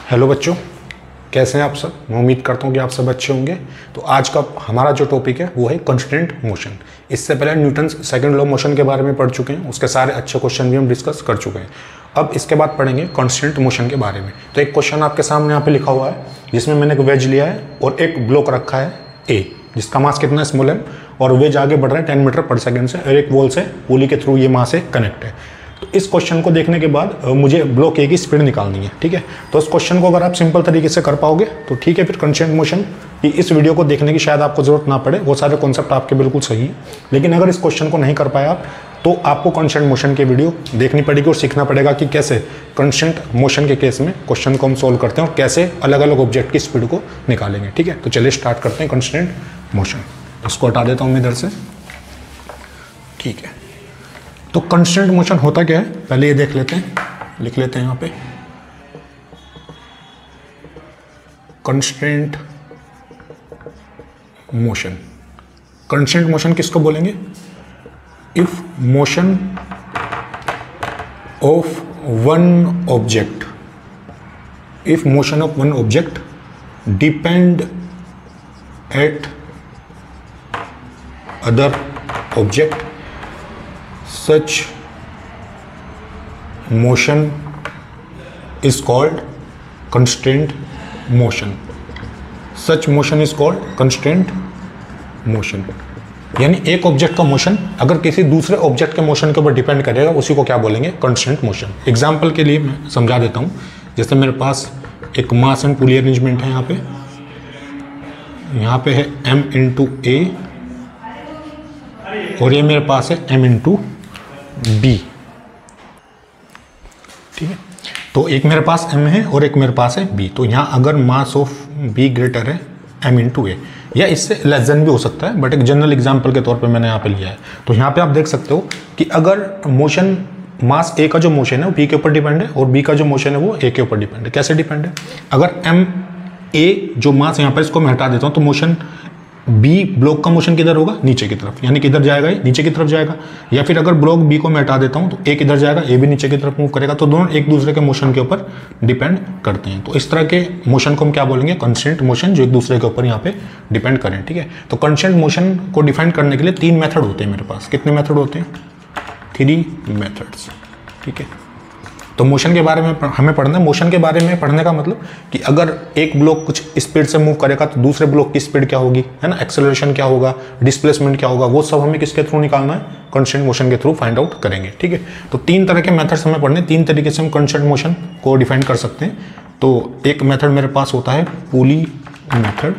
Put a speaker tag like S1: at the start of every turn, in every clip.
S1: Hello बच्चों, कैसे हैं आप सब। मैं उम्मीद करता हूँ कि आप सब अच्छे होंगे। तो आज का हमारा जो टॉपिक है वो है कांस्टेंट मोशन। इससे पहले Newton second law of motion के बारे में पढ़ चुके हैं, उसके सारे अच्छे क्वेश्चन भी हम डिस्कस कर चुके हैं। अब इसके बाद पढ़ेंगे कांस्टेंट मोशन के बारे में। तो एक क्वेश्चन आपके सामने यहाँ पे लिखा हुआ है, जिसमें मैंने एक वेज लिया है और एक ब्लॉक रखा है ए, जिसका मास कितना है स्मॉल m, और वेज आगे बढ़ रहा है 10 मीटर पर सेकेंड से, और एक वॉल से पुली के थ्रू ये मास से कनेक्ट है। तो इस क्वेश्चन को देखने के बाद मुझे ब्लॉक ए की स्पीड निकालनी है, ठीक है। तो इस क्वेश्चन को अगर आप सिंपल तरीके से कर पाओगे तो ठीक है, फिर कांस्टेंट मोशन की इस वीडियो को देखने की शायद आपको जरूरत ना पड़े, वो सारे कॉन्सेप्ट आपके बिल्कुल सही है। लेकिन अगर इस क्वेश्चन को नहीं कर पाए आप, तो आपको कांस्टेंट मोशन की वीडियो देखनी पड़ेगी और सीखना पड़ेगा कि कैसे कांस्टेंट मोशन के केस में क्वेश्चन को हम सोल्व करते हैं और कैसे अलग अलग ऑब्जेक्ट की स्पीड को निकालेंगे, ठीक है। तो चलिए स्टार्ट करते हैं कांस्टेंट मोशन। इसको हटा देता हूँ मैं इधर से, ठीक है। तो कांस्टेंट मोशन होता क्या है पहले ये देख लेते हैं, लिख लेते हैं यहाँ पे। कांस्टेंट मोशन, कांस्टेंट मोशन किसको बोलेंगे? If motion of one object, if motion of one object depend eight other object, such motion is called constraint motion. Such motion is called constraint motion. यानी एक ऑब्जेक्ट का motion अगर किसी दूसरे object के motion के ऊपर डिपेंड करेगा, उसी को क्या बोलेंगे? Constant motion. एग्जांपल के लिए मैं समझा देता हूँ। जैसे मेरे पास एक मास एंड पुली अरेंजमेंट है, यहाँ पे है m इंटू ए, और ये मेरे पास है m इंटू बी, ठीक है। तो एक मेरे पास m है और एक मेरे पास है b। तो यहाँ अगर मास ऑफ b ग्रेटर है m इंटू ए, या इससे लेस देन भी हो सकता है, बट एक जनरल एग्जांपल के तौर पे मैंने यहाँ पे लिया है। तो यहाँ पे आप देख सकते हो कि अगर मोशन मास a का जो मोशन है वो b के ऊपर डिपेंड है और b का जो मोशन है वो a के ऊपर डिपेंड है। कैसे डिपेंड है? अगर m a जो मास यहाँ पर, इसको मैं हटा देता हूँ, तो मोशन बी ब्लॉक का मोशन किधर होगा? नीचे की तरफ, यानी किधर जाएगा? ये नीचे की तरफ जाएगा। या फिर अगर ब्लॉक बी को मैं हटा देता हूं तो ए किधर जाएगा? ए भी नीचे की तरफ मूव करेगा। तो दोनों एक दूसरे के मोशन के ऊपर डिपेंड करते हैं। तो इस तरह के मोशन को हम क्या बोलेंगे? कांस्टेंट मोशन, जो एक दूसरे के ऊपर यहाँ पे डिपेंड करें, ठीक है। तो कांस्टेंट मोशन को डिफाइन करने के लिए 3 मेथड होते हैं मेरे पास। कितने मेथड होते हैं? 3 मेथड्स, ठीक है। तो मोशन के बारे में हमें पढ़ना है। मोशन के बारे में पढ़ने का मतलब कि अगर एक ब्लॉक कुछ स्पीड से मूव करेगा तो दूसरे ब्लॉक की स्पीड क्या होगी, है ना, एक्सेलरेशन क्या होगा, डिस्प्लेसमेंट क्या होगा, वो सब हमें किसके थ्रू निकालना है? कांस्टेंट मोशन के थ्रू फाइंड आउट करेंगे, ठीक है। तो 3 तरह के मेथड्स हमें पढ़ने, 3 तरीके से हम कांस्टेंट मोशन को डिफाइन कर सकते हैं। तो एक मेथड मेरे पास होता है पुली मेथड,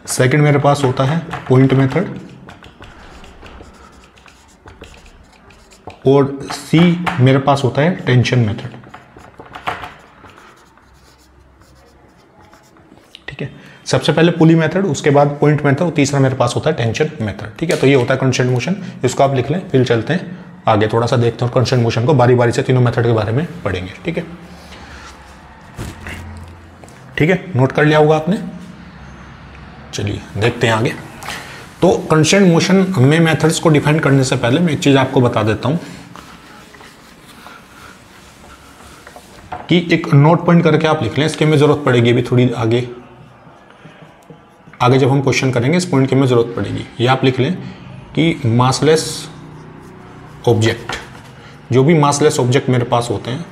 S1: सेकेंड मेरे पास होता है पॉइंट मेथड, और सी मेरे पास होता है टेंशन मेथड, ठीक है। सबसे पहले पुली मेथड, उसके बाद पॉइंट मेथड, और तीसरा मेरे पास होता है टेंशन मेथड, ठीक है। तो ये होता है कांस्टेंट मोशन। इसको आप लिख लें, फिर चलते हैं आगे, थोड़ा सा देखते हैं कांस्टेंट मोशन को बारी बारी से तीनों मेथड के बारे में पढ़ेंगे, ठीक है। ठीक है, नोट कर लिया होगा आपने। चलिए देखते हैं आगे। तो कांस्टेंट मोशन में मेथड्स को डिफाइन करने से पहले मैं एक चीज आपको बता देता हूं कि एक नोट पॉइंट करके आप लिख लें। इसकी हमें जरूरत पड़ेगी अभी थोड़ी आगे जब हम क्वेश्चन करेंगे, इस पॉइंट की हमें जरूरत पड़ेगी। ये आप लिख लें कि मासलेस ऑब्जेक्ट, जो भी मासलेस ऑब्जेक्ट मेरे पास होते हैं,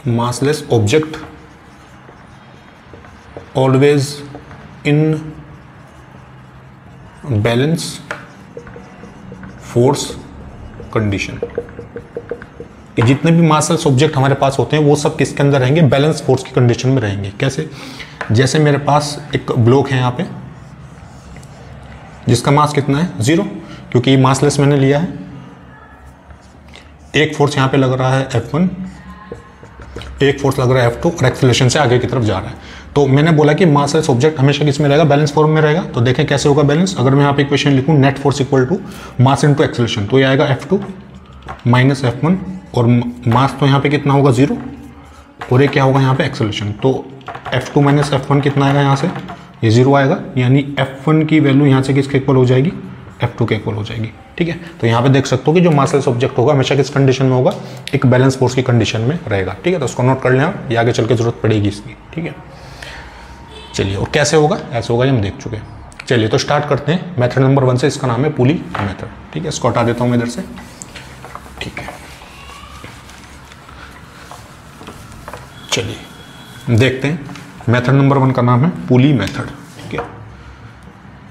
S1: massless object always in balance force condition, कि जितने भी मासलेस ऑब्जेक्ट हमारे पास होते हैं वो सब किसके अंदर रहेंगे? बैलेंस फोर्स की कंडीशन में रहेंगे। कैसे? जैसे मेरे पास एक ब्लॉक है यहाँ पे, जिसका मास कितना है? 0, क्योंकि मासलेस मैंने लिया है। एक फोर्स यहाँ पे लग रहा है F1, एक फोर्स लग रहा है F2, और एक्सेलरेशन से आगे की तरफ जा रहा है। तो मैंने बोला कि मासलेस ऑब्जेक्ट हमेशा किस में रहेगा? बैलेंस फॉर्म में रहेगा। तो देखें कैसे होगा बैलेंस। अगर मैं यहाँ पे इक्वेशन लिखूँ, net force equal to mass into acceleration, तो ये आएगा F2 माइनस F1, और मास तो यहाँ पे कितना होगा? 0, और ये क्या होगा यहाँ पे? एक्सेलरेशन। तो F2 माइनस F1 कितना आएगा यहाँ से? ये 0 आएगा, यानी F1 की वैल्यू यहाँ से किसके इक्वल हो जाएगी? F2 के इक्वल हो जाएगी। ठीक है, तो यहाँ पे देख सकते हो कि जो मासलेस ऑब्जेक्ट होगा हमेशा किस कंडीशन में होगा, एक बैलेंस फोर्स की कंडीशन में रहेगा। ठीक है, तो उसको नोट कर लें आप, ये आगे चल के जरूरत पड़ेगी इसकी। ठीक है, चलिए और कैसे होगा, ऐसे होगा, ये हम देख चुके हैं। चलिए तो स्टार्ट करते हैं मेथड नंबर 1 से, इसका नाम है पुली मेथड। ठीक है, इसको हटा देता हूँ मैं इधर से। ठीक है, चलिए देखते हैं, मेथड नंबर 1 का नाम है पुली मेथड। ठीक है,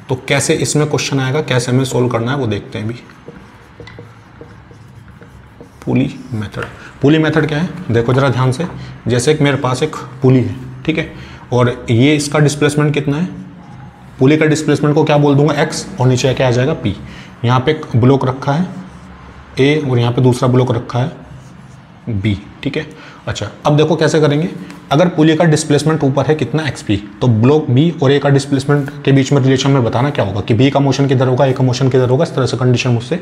S1: तो कैसे इसमें क्वेश्चन आएगा, कैसे हमें सोल्व करना है वो देखते हैं अभी। पुली मेथड, पुली मेथड क्या है, देखो जरा ध्यान से। जैसे कि मेरे पास एक पुली है, ठीक है, और ये इसका डिस्प्लेसमेंट कितना है, पुली का डिस्प्लेसमेंट को क्या बोल दूंगा, x, और नीचे क्या आ जाएगा p। यहाँ पे एक ब्लॉक रखा है a और यहाँ पे दूसरा ब्लॉक रखा है b। ठीक है, अच्छा अब देखो कैसे करेंगे। अगर पुली का डिस्प्लेसमेंट ऊपर है कितना xp, तो ब्लॉक b और a का डिस्प्लेसमेंट के बीच में रिलेशन में बताना क्या होगा कि b का मोशन किधर होगा, a का मोशन किधर होगा। इस तरह से कंडीशन मुझसे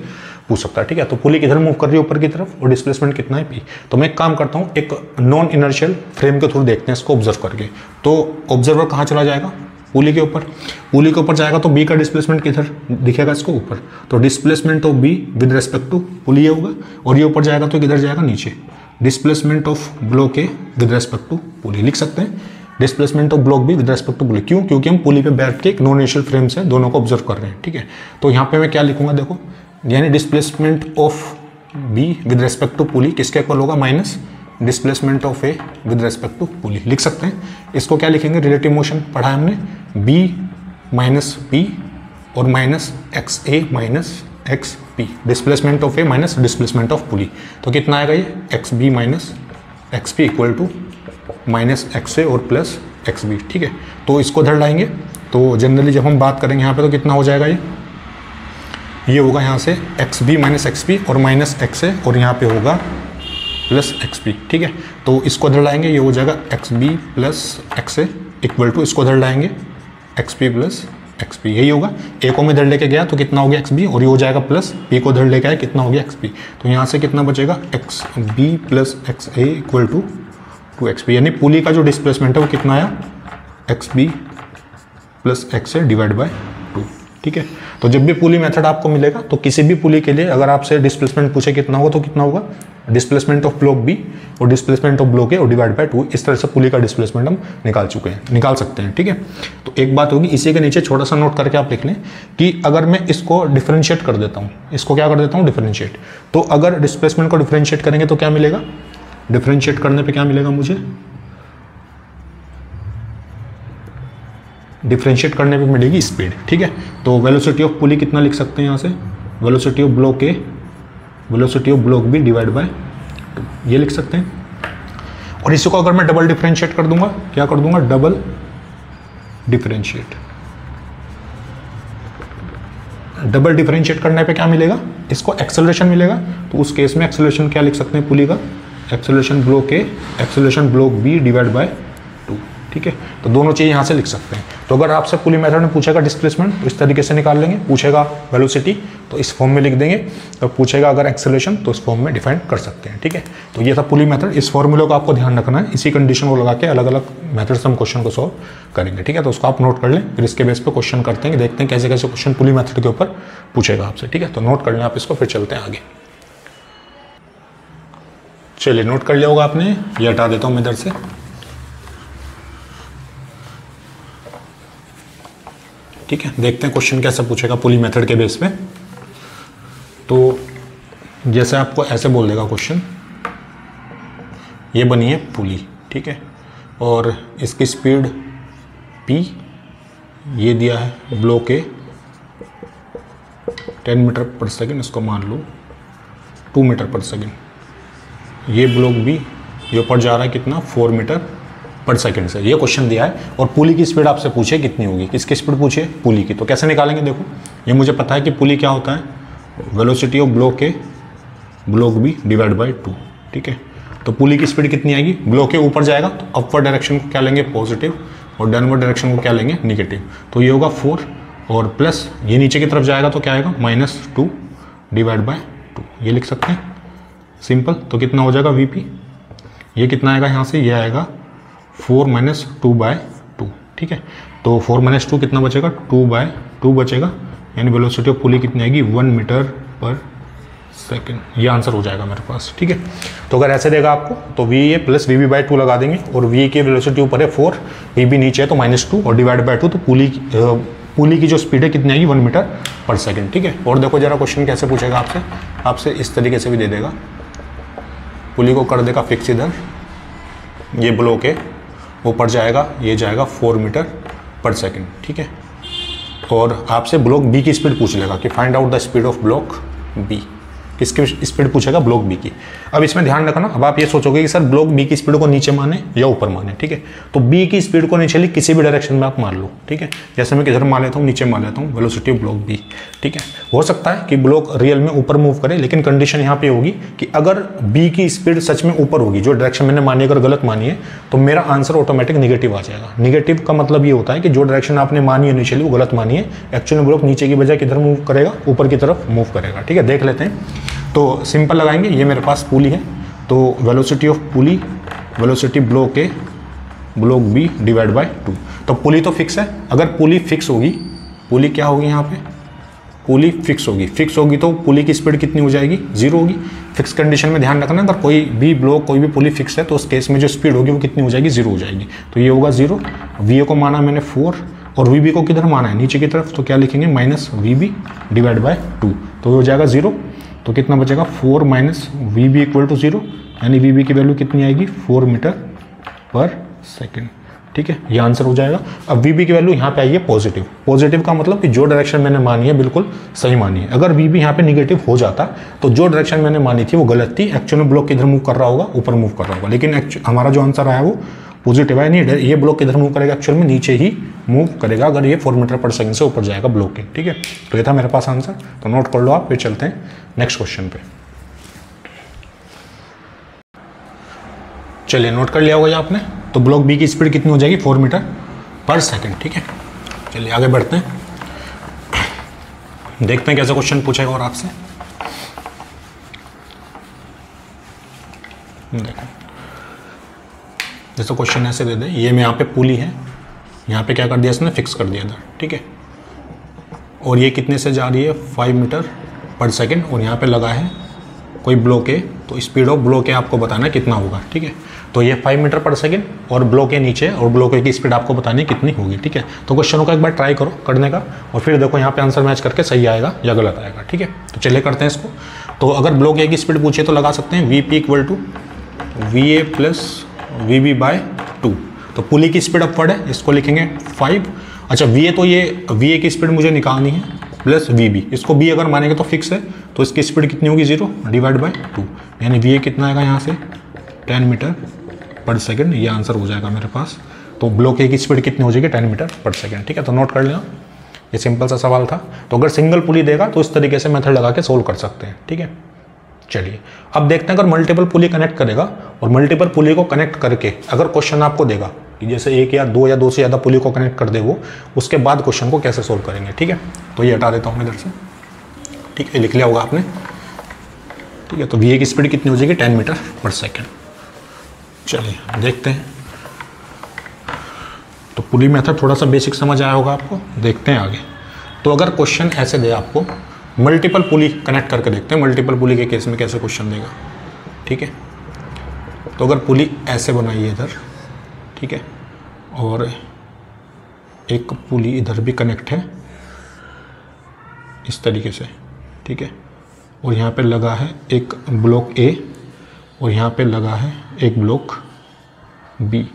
S1: पूछ सकता है। ठीक है, तो पुली किधर मूव कर रही है, ऊपर की तरफ, और डिस्प्लेसमेंट कितना है p। तो मैं एक काम करता हूँ, एक नॉन इनर्शियल फ्रेम के थ्रू देखते हैं इसको ऑब्जर्व करके। तो ऑब्जर्वर कहाँ चला जाएगा, पुली के ऊपर, पुली के ऊपर जाएगा तो b का डिस्प्लेसमेंट किधर दिखेगा इसको, ऊपर। तो displacement of b with respect to pulley ये होगा, और ये ऊपर जाएगा तो किधर जाएगा, नीचे। Displacement of block A with respect to pulley लिख सकते हैं, displacement of block B with respect to pulley. क्यों, क्योंकि हम पुली पे बैठ के एक नॉन इनर्शियल फ्रेम से दोनों को ऑब्जर्व कर रहे हैं। ठीक है, तो यहाँ पे मैं क्या लिखूंगा, देखो, यानी displacement of B with respect to pulley किसके इक्वल होगा, minus displacement of A with respect to pulley लिख सकते हैं। इसको क्या लिखेंगे, रिलेटिव मोशन पढ़ा है हमने, b माइनस पी और minus x a minus x p, displacement of a minus displacement of pulley. तो कितना आएगा ये, x B minus x p equal to minus x ए और प्लस एक्स बी। ठीक है, तो इसको धर लाएंगे। तो जनरली जब हम बात करेंगे यहाँ पे तो कितना हो जाएगा, ये होगा यहाँ से X B minus x P और माइनस एक्स ए, और यहाँ पे होगा प्लस एक्स पी। ठीक है, तो इसको धर लाएंगे, ये हो जाएगा X B plus X A equal to, इसको धर लाएंगे X P plus X P, यही होगा। ए को मैं धर लेके गया तो कितना हो गया एक्स बी, और ये हो जाएगा प्लस पी को धर लेके आया, कितना हो गया एक्स पी। तो यहाँ से कितना बचेगा, X B plus X A equal to X P, यानी पुली का जो डिस्प्लेसमेंट है वो कितना आया, X B plus X A divide by 2। ठीक है, तो जब भी पुली मेथड आपको मिलेगा तो किसी भी पुली के लिए अगर आपसे डिस्प्लेसमेंट पूछे कितना होगा, तो कितना होगा, डिस्प्लेसमेंट ऑफ ब्लॉक बी और डिस्प्लेसमेंट ऑफ ब्लॉक ए और डिवाइड बाय 2। इस तरह से पुली का डिस्प्लेसमेंट हम निकाल सकते हैं। ठीक है, तो एक बात होगी, इसी के नीचे छोटा सा नोट करके आप लिख लें कि अगर मैं इसको डिफरेंशिएट कर देता हूँ, इसको क्या कर देता हूँ, डिफरेंशिएट, तो अगर डिस्प्लेसमेंट को डिफरेंशिएट करेंगे तो क्या मिलेगा, डिफरेंशिएट करने पर क्या मिलेगा मुझे, डिफरेंशिएट करने पे मिलेगी स्पीड। ठीक है, तो वेलोसिटी ऑफ पुली कितना लिख सकते हैं यहाँ से, velocity of block A velocity of block B divide by 2, ये लिख सकते हैं। और इसी को अगर मैं डबल डिफरेंशिएट कर दूंगा, क्या कर दूंगा, डबल डिफरेंशिएट। डबल डिफरेंशिएट करने पे क्या मिलेगा, इसको एक्सेलरेशन मिलेगा। तो उस केस में एक्सेलरेशन क्या लिख सकते हैं पुली का, acceleration block A acceleration block B divide by 2। ठीक है, तो दोनों चीज़ यहाँ से लिख सकते हैं। तो अगर आपसे पुली मेथड में पूछेगा डिस्प्लेसमेंट तो इस तरीके से निकाल लेंगे, पूछेगा वेलोसिटी तो इस फॉर्म में लिख देंगे, तो पूछेगा अगर एक्सेलरेशन तो इस फॉर्म में डिफाइन कर सकते हैं। ठीक है, तो ये था पुली मेथड। इस फॉर्मूले को आपको ध्यान रखना है, इसी कंडीशन को लगा के अलग अलग मेथड से हम क्वेश्चन को सॉल्व करेंगे। ठीक है, तो उसको आप नोट कर लें, फिर इसके बेस पर क्वेश्चन करते हैं, देखते हैं कैसे कैसे क्वेश्चन पुली मेथड के ऊपर पूछेगा आपसे। ठीक है, तो नोट कर लें आप इसको, फिर चलते हैं आगे। चलिए, नोट कर लिया होगा आपने, ये हटा देता हूँ मैं इधर से। ठीक है, देखते हैं क्वेश्चन कैसे पूछेगा पुली मेथड के बेस पे। तो जैसे आपको ऐसे बोल देगा क्वेश्चन, ये बनी है पुली, ठीक है, और इसकी स्पीड p, ये दिया है ब्लॉक ए 10 मीटर पर सेकेंड, इसको मान लो 2 मीटर पर सेकेंड। ये ब्लॉक b, ये ऊपर जा रहा है कितना, 4 मीटर पर सेकंड से। ये क्वेश्चन दिया है और पुली की स्पीड आपसे पूछे कितनी होगी, किसकी स्पीड पूछे, पुली की। तो कैसे निकालेंगे, देखो ये मुझे पता है कि पुली क्या होता है, velocity of block A block B divide by 2। ठीक है, तो पुली की स्पीड कितनी आएगी, ब्लॉक ए ऊपर जाएगा तो अपवर्ड डायरेक्शन को क्या लेंगे, पॉजिटिव, और डाउनवर्ड डायरेक्शन को क्या लेंगे, निगेटिव। तो ये होगा 4 और प्लस ये नीचे की तरफ जाएगा तो क्या आएगा, -2 डिवाइड बाय 2, ये लिख सकते हैं सिंपल। तो कितना हो जाएगा वीपी, ये कितना आएगा यहाँ से, ये आएगा 4 - 2/2। ठीक है, तो 4 - 2 कितना बचेगा, 2/2 बचेगा, यानी वेलोसिटी ऑफ पुली कितनी आएगी 1 मीटर पर सेकेंड। ये आंसर हो जाएगा मेरे पास, ठीक है। तो अगर ऐसे देगा आपको तो V A plus V B by 2 लगा देंगे, और वी की वेलोसिटी ऊपर है 4, वी बी नीचे है तो -2 और डिवाइड बाई 2, तो पुली की जो स्पीड है कितनी आएगी 1 मीटर पर सेकेंड, ठीक है। और देखो जरा क्वेश्चन कैसे पूछेगा आपसे इस तरीके से भी दे देगा, पुली को कर देगा फिक्स इधर, ये ब्लॉक है ऊपर जाएगा, ये जाएगा 4 मीटर पर सेकेंड, ठीक है। और आपसे ब्लॉक बी की स्पीड पूछ लेगा कि find out the speed of block B, किसकी स्पीड पूछेगा, ब्लॉक बी की। अब इसमें ध्यान रखना, अब आप ये सोचोगे कि सर ब्लॉक बी की स्पीड को नीचे माने या ऊपर माने, ठीक है। तो बी की स्पीड को नीचे किसी भी डायरेक्शन में आप मान लो, ठीक है। जैसे मैं किधर मान लेता हूँ, नीचे मान लेता हूँ, वेलोसिटी ऑफ ब्लॉक बी, ठीक है। हो सकता है कि ब्लॉक रियल में ऊपर मूव करे, लेकिन कंडीशन यहाँ पे होगी कि अगर बी की स्पीड सच में ऊपर होगी, जो डायरेक्शन मैंने मानी अगर गलत मानी है, तो मेरा आंसर ऑटोमेटिक निगेटिव आ जाएगा। निगेटिव का मतलब ये होता है कि जो डायरेक्शन आपने मानी है इनिशियली वो गलत मानी है, एक्चुअली ब्लॉक नीचे की बजाय किधर मूव करेगा, ऊपर की तरफ मूव करेगा, ठीक है। देख लेते हैं, तो सिंपल लगाएंगे, ये मेरे पास पुली है, तो velocity of pulley, velocity block A block B divide by 2। तो पुली तो फिक्स है, अगर पुली फिक्स होगी, पुली क्या होगी यहाँ पे, पुली फिक्स होगी तो पुली की स्पीड कितनी हो जाएगी, 0 होगी। फिक्स कंडीशन में ध्यान रखना, अगर कोई भी ब्लॉक कोई भी पुली फिक्स है तो उस केस में जो स्पीड होगी वो कितनी हो जाएगी, 0 हो जाएगी। तो ये होगा 0, वी ए को माना मैंने 4 और वी बी को किधर माना है, नीचे की तरफ, तो क्या लिखेंगे minus V B divide by 2, तो हो जाएगा 0। तो कितना बचेगा 4 minus V B equal to 0, यानी वी बी की वैल्यू कितनी आएगी 4 मीटर पर सेकेंड, ठीक है। ये आंसर हो जाएगा। अब वी बी की वैल्यू यहाँ पे आई है पॉजिटिव, पॉजिटिव का मतलब कि जो डायरेक्शन मैंने मानी है बिल्कुल सही मानी है। अगर वी बी यहाँ पे निगेटिव हो जाता तो जो डायरेक्शन मैंने मानी थी वो गलत थी, एक्चुअल में ब्लॉक किधर मूव कर रहा होगा, ऊपर मूव कर रहा होगा, लेकिन हमारा जो आंसर आया वो पॉजिटिव है, नहीं ये ब्लॉक किधर मूव करेगा, एक्चुअल में नीचे ही मूव करेगा अगर ये 4 मीटर पर सेकंड से ऊपर जाएगा ब्लॉक, ठीक है। तो ये था मेरे पास आंसर, तो नोट कर लो आप, फिर चलते हैं नेक्स्ट क्वेश्चन पे। चलिए नोट कर लिया होगा आपने, तो ब्लॉक बी की स्पीड कितनी हो जाएगी 4 मीटर पर सेकंड, ठीक है। चलिए आगे बढ़ते हैं, देखते हैं कैसा क्वेश्चन पूछेगा और आपसे। देखो जैसे क्वेश्चन ऐसे दे दे, ये में यहाँ पे पुली है, यहाँ पे क्या कर दिया इसने, फिक्स कर दिया इधर, ठीक है। और ये कितने से जा रही है 5 मीटर पर सेकंड, और यहाँ पे लगा है कोई ब्लॉक है, तो स्पीड ऑफ ब्लॉक है आपको बताना है कितना होगा, ठीक है। तो ये 5 मीटर पर सेकंड और ब्लॉक है नीचे, और ब्लॉक की स्पीड आपको बतानी है कितनी होगी, ठीक है। तो क्वेश्चनों का एक बार ट्राई करो करने का, और फिर देखो यहाँ पे आंसर मैच करके सही आएगा या गलत आएगा, ठीक है। तो चलिए करते हैं इसको। तो अगर ब्लॉक ए की स्पीड पूछे तो लगा सकते हैं V P equal to V A plus V B by 2। तो पुली की स्पीड अपवर्ड है, इसको लिखेंगे 5। अच्छा वी ए, तो ये वी ए की स्पीड मुझे निकालनी है, प्लस वी बी, इसको बी अगर मानेंगे तो फिक्स है, तो इसकी स्पीड कितनी होगी 0 डिवाइड बाय 2, यानी वी ए कितना आएगा यहाँ से 10 मीटर पर सेकंड, ये आंसर हो जाएगा मेरे पास। तो ब्लॉक ए की स्पीड कितनी हो जाएगी 10 मीटर पर सेकंड, ठीक है। तो नोट कर लेना, ये सिंपल सा सवाल था। तो अगर सिंगल पुली देगा तो इस तरीके से मेथड लगा के सोल्व कर सकते हैं, ठीक है। चलिए अब देखते हैं, अगर मल्टीपल पुली कनेक्ट करेगा और मल्टीपल पुली को कनेक्ट करके अगर क्वेश्चन आपको देगा कि जैसे 1 या 2 या 2 से ज़्यादा पुली को कनेक्ट कर दे वो, उसके बाद क्वेश्चन को कैसे सोल्व करेंगे, ठीक है। तो ये हटा देता हूँ इधर से, ठीक है, लिख लिया होगा आपने, ठीक है। तो वी ए की स्पीड कितनी हो जाएगी 10 मीटर पर सेकेंड। चलिए देखते हैं, तो पुली मेथड थोड़ा सा बेसिक समझ आया होगा आपको, देखते हैं आगे। तो अगर क्वेश्चन ऐसे दे आपको, मल्टीपल पुली कनेक्ट करके देखते हैं मल्टीपल पुली के केस में कैसे क्वेश्चन देगा, ठीक है। तो अगर पुली ऐसे बनाई है इधर, ठीक है, और एक पुली इधर भी कनेक्ट है इस तरीके से, ठीक है, और यहाँ पे लगा है एक ब्लॉक ए और यहाँ पे लगा है एक ब्लॉक बी।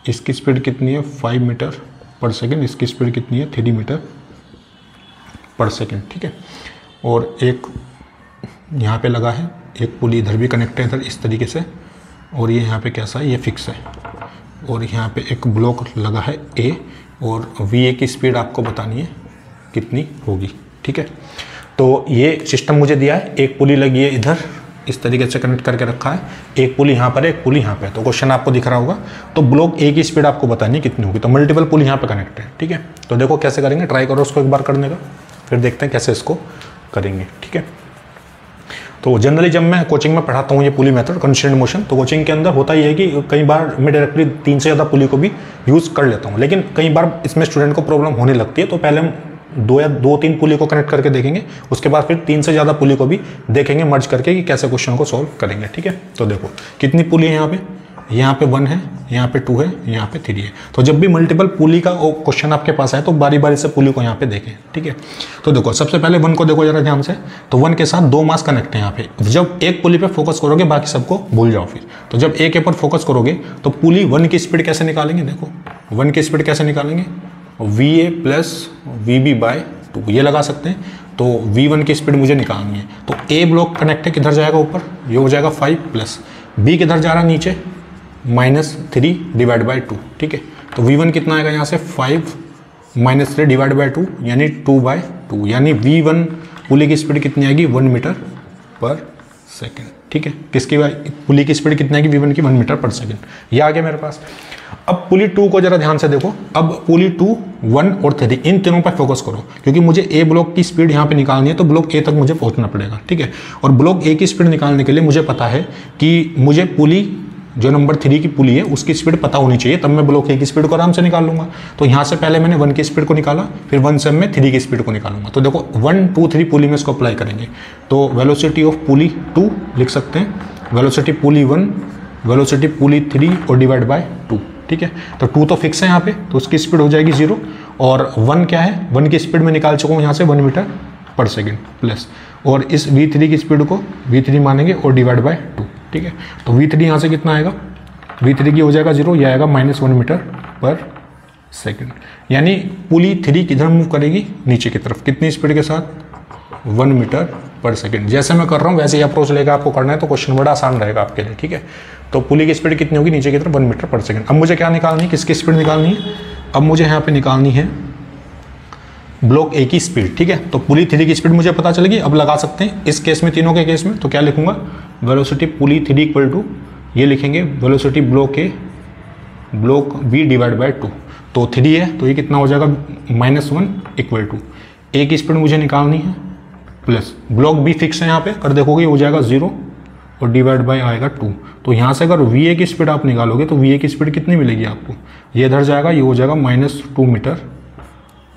S1: इसकी स्पीड कितनी है 5 मीटर पर सेकेंड, इसकी स्पीड कितनी है 3 मीटर पर सेकेंड, ठीक है। और एक यहाँ पे लगा है, एक पुली इधर भी कनेक्ट है इधर इस तरीके से, और ये यहाँ पे कैसा है, ये फिक्स है, और यहाँ पे एक ब्लॉक लगा है ए, और वी ए की स्पीड आपको बतानी है कितनी होगी, ठीक है। तो ये सिस्टम मुझे दिया है, एक पुली लगी है इधर इस तरीके से कनेक्ट करके रखा है, एक पुली यहाँ पर है, एक पुली यहाँ पे है। तो क्वेश्चन आपको दिख रहा होगा, तो ब्लॉक ए की स्पीड आपको बतानी है कितनी होगी। तो मल्टीपल पुली यहाँ पे कनेक्ट है, ठीक है। तो देखो कैसे करेंगे, ट्राई करो उसको एक बार करने का, फिर देखते हैं कैसे इसको करेंगे, ठीक है। तो जनरली जब मैं कोचिंग में पढ़ाता हूँ ये पुली मेथड कंस्ट्रेंट मोशन, तो कोचिंग के अंदर होता ही है कि कई बार मैं डायरेक्टली 3 से ज़्यादा पुली को भी यूज़ कर लेता हूँ, लेकिन कई बार इसमें स्टूडेंट को प्रॉब्लम होने लगती है। तो पहले हम दो तीन पुली को कनेक्ट करके देखेंगे, उसके बाद फिर 3 से ज़्यादा पुली को भी देखेंगे मर्ज करके कि कैसे क्वेश्चन को सॉल्व करेंगे। ठीक है, तो देखो कितनी पुली है यहाँ पे 1 है, यहाँ पे 2 है, यहाँ पे 3 है। तो जब भी मल्टीपल पुली का क्वेश्चन आपके पास आए तो बारी बारी से पुली को यहाँ पे देखें। ठीक है, तो देखो सबसे पहले 1 को देखो जरा ध्यान से। तो 1 के साथ 2 मास कनेक्ट है यहाँ पे। जब एक पुली पे फोकस करोगे बाकी सबको भूल जाओ फिर। तो जब एक के पर फोकस करोगे तो पुली 1 की स्पीड कैसे निकालेंगे, देखो 1 की स्पीड कैसे निकालेंगे, VA प्लस VB/2 ये लगा सकते हैं। तो V1 की स्पीड मुझे निकालनी है। तो A ब्लॉक कनेक्ट है, किधर जाएगा ऊपर, ये हो जाएगा 5 प्लस B किधर जा रहा है नीचे -3 डिवाइड बाई 2। ठीक है, तो V1 कितना आएगा यहाँ से 5 -3 डिवाइड बाई 2 यानी 2/2 यानी V1 पुली की स्पीड कितनी आएगी 1 मीटर पर सेकेंड। ठीक है, किसकी पुली की स्पीड कितनी आएगी V1 की 1 मीटर पर सेकेंड। ये आ गया मेरे पास। अब पुली 2 को जरा ध्यान से देखो। अब पुली 2, 1 और 3 इन तीनों पर फोकस करो क्योंकि मुझे A ब्लॉक की स्पीड यहाँ पे निकालनी है तो ब्लॉक A तक मुझे पहुँचना पड़ेगा। ठीक है, और ब्लॉक A की स्पीड निकालने के लिए मुझे पता है कि मुझे पुली जो नंबर 3 की पुली है उसकी स्पीड पता होनी चाहिए, तब मैं ब्लॉक A की स्पीड को आराम से निकाल लूंगा। तो यहाँ से पहले मैंने 1 की स्पीड को निकाला, फिर 1 से मैं 3 की स्पीड को निकालूंगा। तो देखो 1, 2, 3 पुली में इसको अप्लाई करेंगे। तो वेलोसिटी ऑफ पुली 2 लिख सकते हैं, वेलोसिटी पुली 1, वेलोसिटी पुली 3 और डिवाइड बाय 2। ठीक है, तो 2 तो फिक्स है यहाँ पे, तो उसकी स्पीड हो जाएगी 0 और 1 क्या है, 1 की स्पीड में निकाल चुका हूँ यहाँ से 1 मीटर पर सेकेंड प्लस, और इस V3 की स्पीड को V3 मानेंगे और डिवाइड बाय 2। ठीक है, तो V3 यहाँ से कितना आएगा, V3 की हो जाएगा 0, यह आएगा -1 मीटर पर सेकेंड। यानी पुली 3 किधर मूव करेगी, नीचे की तरफ, कितनी स्पीड के साथ 1 मीटर पर सेकेंड। जैसे मैं कर रहा हूँ वैसे ही अप्रोच लेकर आपको करना है तो क्वेश्चन बड़ा आसान रहेगा आपके लिए। ठीक है, तो पुली की स्पीड कितनी होगी, नीचे की तरफ 1 मीटर पर सेकेंड। अब मुझे क्या निकालनी है, किसकी स्पीड निकालनी है, अब मुझे यहाँ पे निकालनी है ब्लॉक A की स्पीड। ठीक है, तो पुली 3 की स्पीड मुझे पता चलेगी। अब लगा सकते हैं इस केस में, तीनों के केस में, तो क्या लिखूंगा, वेलोसिटी पुली 3 इक्वल टू ये लिखेंगे velocity block A block B divide by 2। तो 3 है तो ये कितना हो जाएगा -1 इक्वल टू A की स्पीड मुझे निकालनी है प्लस ब्लॉक B फिक्स है यहाँ पे, कर देखोगे हो जाएगा 0 और डिवाइड बाय आएगा 2। तो यहाँ से अगर VA की स्पीड आप निकालोगे तो VA की स्पीड कितनी मिलेगी आपको, ये इधर जाएगा, ये हो जाएगा -2 मीटर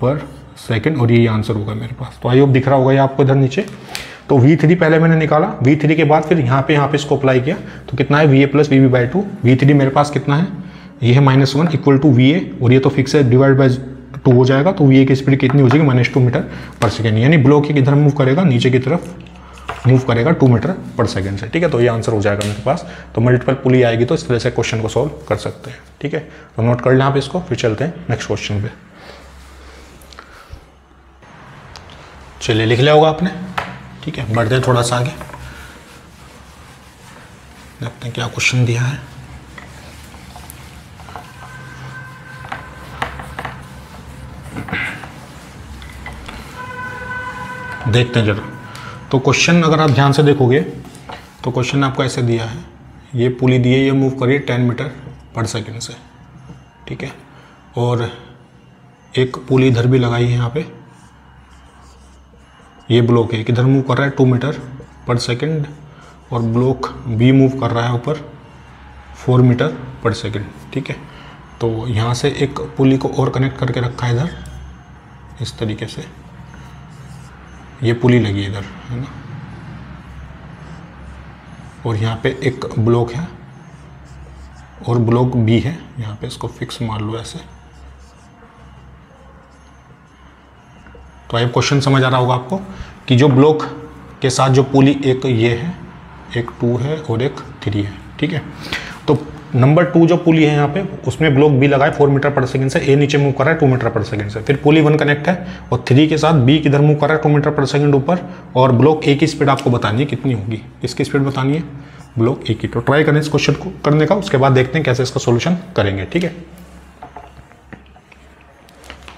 S1: पर सेकेंड और ये आंसर होगा मेरे पास। तो आई होप दिख रहा होगा ये आपको इधर नीचे। तो V3 पहले मैंने निकाला, V3 के बाद फिर यहाँ पे इसको अप्लाई किया तो कितना है VA प्लस VB/2। V3 मेरे पास कितना है, ये है -1 इक्वल टू VA और ये तो फिक्स है, डिवाइड बाय 2 हो जाएगा। तो VA की स्पीड कितनी हो जाएगी -2 मीटर पर सेकेंड, यानी ब्लॉक ये किधर मूव करेगा, नीचे की तरफ मूव करेगा 2 मीटर पर सेकेंड से। ठीक है, तो ये आंसर हो जाएगा मेरे पास। तो मल्टीपल पुली आएगी तो इस तरह से क्वेश्चन को सॉल्व कर सकते हैं। ठीक है, तो नोट कर लें आप इसको, फिर चलते हैं नेक्स्ट क्वेश्चन पे। चलिए लिख लिया होगा आपने। ठीक है, बढ़ते हैं थोड़ा सा आगे, देखते हैं क्या क्वेश्चन दिया है। देखते हैं जरा। तो क्वेश्चन अगर आप ध्यान से देखोगे तो क्वेश्चन आपको ऐसे दिया है, ये पुली दी है, ये मूव करिए 10 मीटर पर सेकेंड से। ठीक है, और एक पुली इधर भी लगाई है यहाँ पे, ये ब्लॉक है किधर मूव कर रहा है 2 मीटर पर सेकेंड, और ब्लॉक B मूव कर रहा है ऊपर 4 मीटर पर सेकेंड। ठीक है, तो यहाँ से एक पुली को और कनेक्ट करके रखा है इधर इस तरीके से, ये पुली लगी है इधर, है ना, और यहाँ पे एक ब्लॉक है और ब्लॉक B है, यहाँ पे इसको फिक्स मार लो ऐसे। तो अब क्वेश्चन समझ आ रहा होगा आपको कि जो ब्लॉक के साथ जो पुली, एक ये है, एक 2 है और एक 3 है। ठीक है, तो नंबर 2 जो पुली है यहाँ पे उसमें ब्लॉक B लगा है 4 मीटर पर सेकंड से, A नीचे मूव कर रहा है 2 मीटर पर सेकंड से। फिर पुली 1 कनेक्ट है और 3 के साथ B किधर मूव कर रहा है 2 मीटर पर सेकंड ऊपर, और ब्लॉक A की स्पीड आपको बतानी है कितनी होगी, इसकी स्पीड बतानी है ब्लॉक A की। तो ट्राई करें इस क्वेश्चन को करने का, उसके बाद देखते हैं कैसे इसका सोल्यूशन करेंगे। ठीक है,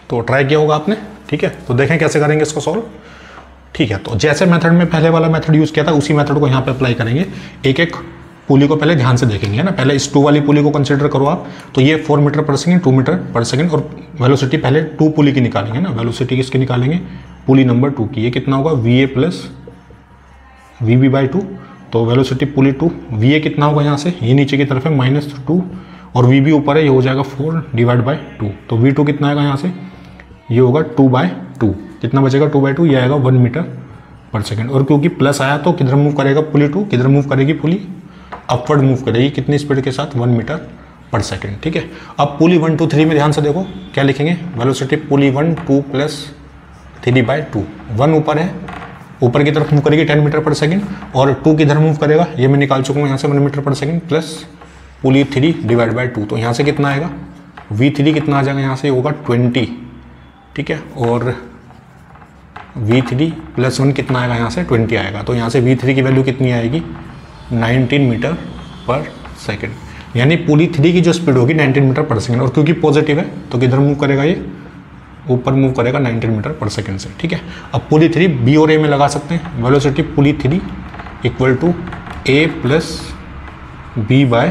S1: तो ट्राई किया होगा आपने। ठीक है, तो देखें कैसे करेंगे इसको सॉल्व। ठीक है, तो जैसे मेथड में पहले वाला मेथड यूज़ किया था उसी मेथड को यहाँ पे अप्लाई करेंगे। एक एक पुली को पहले ध्यान से देखेंगे, है ना। पहले इस 2 वाली पुली को कंसीडर करो आप, तो ये 4 मीटर पर सेकेंड 2 मीटर पर सेकेंड, और वेलोसिटी पहले 2 पुली की निकालेंगे ना। वेलोसिटी किसकी निकालेंगे, पुली नंबर 2 की। ये कितना होगा VA प्लस VB/2। तो वेलोसिटी पुली 2, VA कितना होगा यहाँ से, ये नीचे की तरफ है -2 और VB ऊपर है, ये हो जाएगा 4 डिवाइड बाय 2। तो V2 कितना आएगा यहाँ से ये होगा 2/2, कितना बचेगा 2/2, ये आएगा 1 मीटर पर सेकेंड। और क्योंकि प्लस आया तो किधर मूव करेगा पुली 2, किधर मूव करेगी पुली, अपवर्ड मूव करेगी, कितनी स्पीड के साथ, 1 मीटर पर सेकेंड, ठीक है। अब पुली 1 2 3 में ध्यान से देखो क्या लिखेंगे, वेलोसिटी पुली 1 2 + 3/2, 1 ऊपर है, ऊपर की तरफ मूव करेगी 10 मीटर पर सेकेंड, और 2 किधर मूव करेगा, ये मैं निकाल चुका हूँ यहाँ से 1 मीटर पर सेकेंड, प्लस पुली 3/2, तो यहाँ से कितना आएगा, V3 कितना आ जाएगा यहाँ से, होगा 20, ठीक है, और V3 + 1 कितना आएगा यहाँ से, 20 आएगा। तो यहाँ से V3 की वैल्यू कितनी आएगी, 19 मीटर पर सेकेंड, यानी पुली 3 की जो स्पीड होगी 19 मीटर पर सेकेंड, और क्योंकि पॉजिटिव है तो किधर मूव करेगा, ये ऊपर मूव करेगा 19 मीटर पर सेकेंड से, ठीक है। अब पुली 3 B और A में लगा सकते हैं, वेलोसिटी पुली 3 = A + B/2,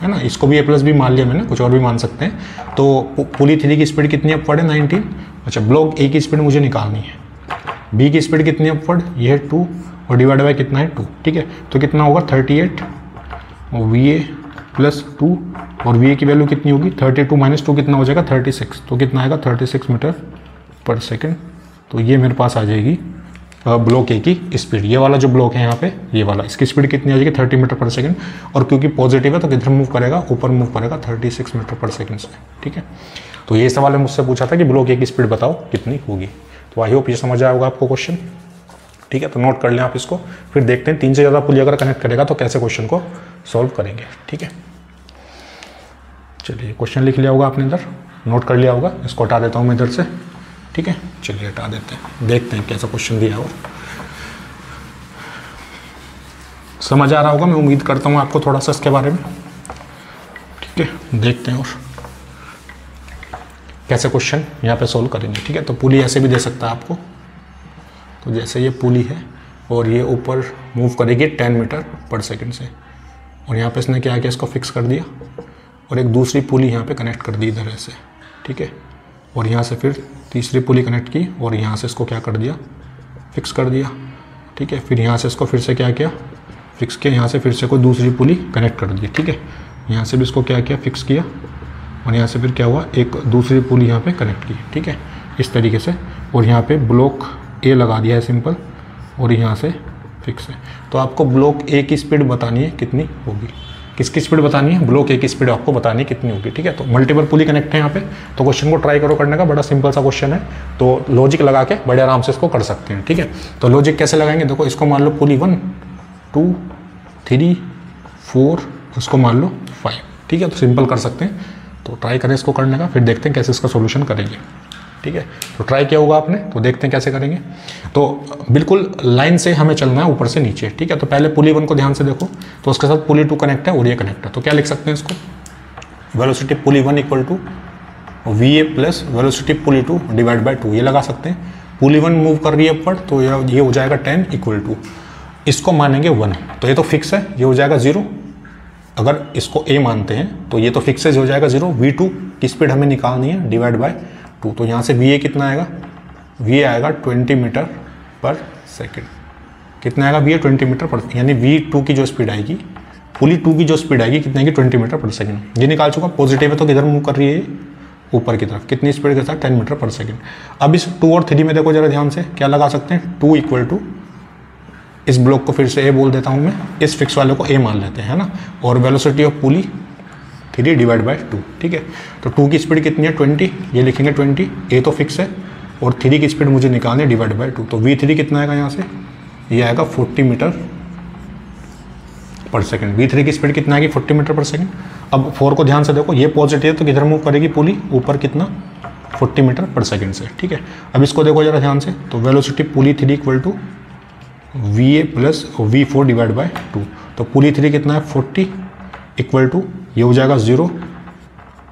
S1: है ना, इसको भी A + B मान लिया मैंने, कुछ और भी मान सकते हैं। तो पुली 3 की स्पीड कितनी अपवर्ड है, 19। अच्छा, ब्लॉक A की स्पीड मुझे निकालनी है, B की स्पीड कितनी अपवर्ड, ये है 2, और डिवाइड बाय कितना है 2, ठीक है। तो कितना होगा 38, और VA + 2, और VA की वैल्यू कितनी होगी, 32 - 2 कितना हो जाएगा, 36, तो कितना आएगा 36 मीटर पर सेकेंड। तो ये मेरे पास आ जाएगी ब्लॉक ए की स्पीड। ये वाला जो ब्लॉक है यहाँ पे, ये वाला, इसकी स्पीड कितनी आ जाएगी 30 मीटर पर सेकेंड, और क्योंकि पॉजिटिव है तो किधर मूव करेगा, ऊपर मूव करेगा 36 मीटर पर सेकेंड से, ठीक है। तो ये सवाल है मुझसे पूछा था कि ब्लॉक ए की स्पीड बताओ कितनी होगी। तो आई होप ये समझ आया होगा आपको क्वेश्चन, ठीक है। तो नोट कर लें आप इसको, फिर देखते हैं 3 से ज़्यादा पुली अगर कनेक्ट करेगा तो कैसे क्वेश्चन को सॉल्व करेंगे, ठीक है। चलिए, क्वेश्चन लिख लिया होगा आपने इधर, नोट कर लिया होगा, इसको हटा देता हूँ मैं इधर से, ठीक है। चलिए हटा देते हैं, देखते हैं कैसा क्वेश्चन दिया हो। समझ आ रहा होगा, मैं उम्मीद करता हूँ आपको थोड़ा सा इसके बारे में, ठीक है। देखते हैं और कैसे क्वेश्चन यहाँ पे सोल्व करेंगे, ठीक है। तो पुली ऐसे भी दे सकता है आपको, तो जैसे ये पुली है और ये ऊपर मूव करेगी 10 मीटर पर सेकेंड से, और यहाँ पे इसने क्या किया, इसको फिक्स कर दिया, और एक दूसरी पुली यहाँ पे कनेक्ट कर दी इधर ऐसे, ठीक है। और यहाँ से फिर तीसरी पुली कनेक्ट की, और यहाँ से इसको क्या कर दिया, फिक्स कर दिया, ठीक है। फिर यहाँ से इसको फिर से क्या किया, फिक्स किया, यहाँ से फिर से कोई दूसरी पुली कनेक्ट कर दी, ठीक है। यहाँ से भी इसको क्या किया, फिक्स किया, और यहाँ से फिर क्या हुआ, एक दूसरी पुली यहाँ पे कनेक्ट की, ठीक है, इस तरीके से। और यहाँ पे ब्लॉक ए लगा दिया है सिंपल, और यहाँ से फिक्स है। तो आपको ब्लॉक ए की स्पीड बतानी है कितनी होगी, किसकी स्पीड बतानी है, ब्लॉक ए की स्पीड आपको बतानी है कितनी होगी, ठीक है। तो मल्टीपल पुली कनेक्ट है यहाँ पे, तो क्वेश्चन को ट्राई करो करने का, बड़ा सिंपल सा क्वेश्चन है, तो लॉजिक लगा के बड़े आराम से इसको कर सकते हैं, ठीक है। तो लॉजिक कैसे लगाएंगे, देखो, इसको मान लो पुली 1 2 3 4, उसको मान लो 5, ठीक है। तो सिंपल कर सकते हैं, तो ट्राई करें इसको करने का, फिर देखते हैं कैसे इसका सोल्यूशन करेंगे, ठीक है। तो ट्राई किया होगा आपने, तो देखते हैं कैसे करेंगे। तो बिल्कुल लाइन से हमें चलना है ऊपर से नीचे, ठीक है। तो पहले पुली 1 को ध्यान से देखो, तो उसके साथ पुली 2 कनेक्ट है और ये कनेक्ट है, तो क्या लिख सकते हैं इसको, वेलोसिटी पुली 1 = VA + वेलोसिटी पुली 2 /2, ये लगा सकते हैं। पुली 1 मूव कर रही है अपवर्ड, तो ये हो जाएगा 10 = इसको मानेंगे 1, तो ये तो फिक्स है, ये हो जाएगा 0। अगर इसको A मानते हैं तो ये तो फिक्स है, हो जाएगा 0। V2 की स्पीड हमें निकालनी है, /2, तो यहाँ से VA कितना आएगा, VA आएगा 20 मीटर पर सेकेंड। कितना आएगा VA, 20 मीटर पर, यानी V2 की जो स्पीड आएगी, पुली 2 की जो स्पीड आएगी कितनी आएगी, 20 मीटर पर सेकेंड। ये निकाल चुका, पॉजिटिव है तो किधर मूव कर रही है, ऊपर की तरफ, कितनी स्पीड के साथ, 10 मीटर पर सेकेंड। अब इस 2 और 3 में देखो जरा ध्यान से, क्या लगा सकते हैं, 2 = इस ब्लॉक को फिर से A बोल देता हूँ मैं, इस फिक्स वाले को A मान लेते हैं, है ना, और वेलोसिटी ऑफ पुली 3/2, ठीक है। तो 2 की स्पीड कितनी है, 20, ये लिखेंगे 20, A तो फिक्स है, और 3 की स्पीड मुझे निकालनी है, /2। तो V3 कितना आएगा यहाँ से, ये आएगा 40 मीटर पर सेकेंड। V3 की स्पीड कितना आएगी, 40 मीटर पर सेकेंड। अब 4 को ध्यान से देखो, ये पॉजिटिव है तो किधर मूव करेगी पुली, ऊपर कितना, 40 मीटर पर सेकेंड से, ठीक है। अब इसको देखो जरा ध्यान से, तो वेलोसिटी पुली 3 = VA + V4 /2, तो पुली 3 कितना है, 40 = ये हो जाएगा 0,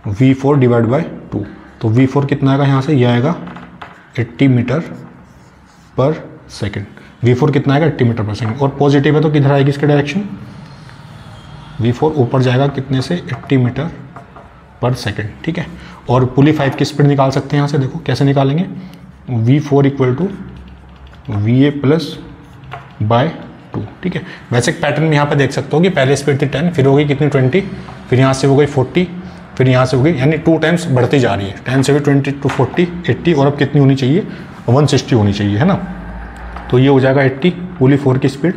S1: V4 /2, तो V4 कितना आएगा यहाँ से, ये आएगा 80 मीटर पर सेकेंड। V4 कितना आएगा, 80 मीटर पर सेकेंड, और पॉजिटिव है तो किधर आएगी इसकी डायरेक्शन, V4 ऊपर जाएगा कितने से, 80 मीटर पर सेकेंड, ठीक है। और पुली 5 की स्पीड निकाल सकते हैं यहाँ से, देखो कैसे निकालेंगे, V4 = VA + /2, ठीक है। वैसे पैटर्न यहाँ पे देख सकते हो कि पहले स्पीड थी 10, फिर हो गई कितनी 20, फिर यहाँ से हो गई 40, फिर यहाँ से होगी, यानी 2 टाइम्स बढ़ती जा रही है। 10 से भी 20 to 40 80, और अब कितनी होनी चाहिए, 160 होनी चाहिए, है ना। तो ये हो जाएगा 80, पुली 4 की speed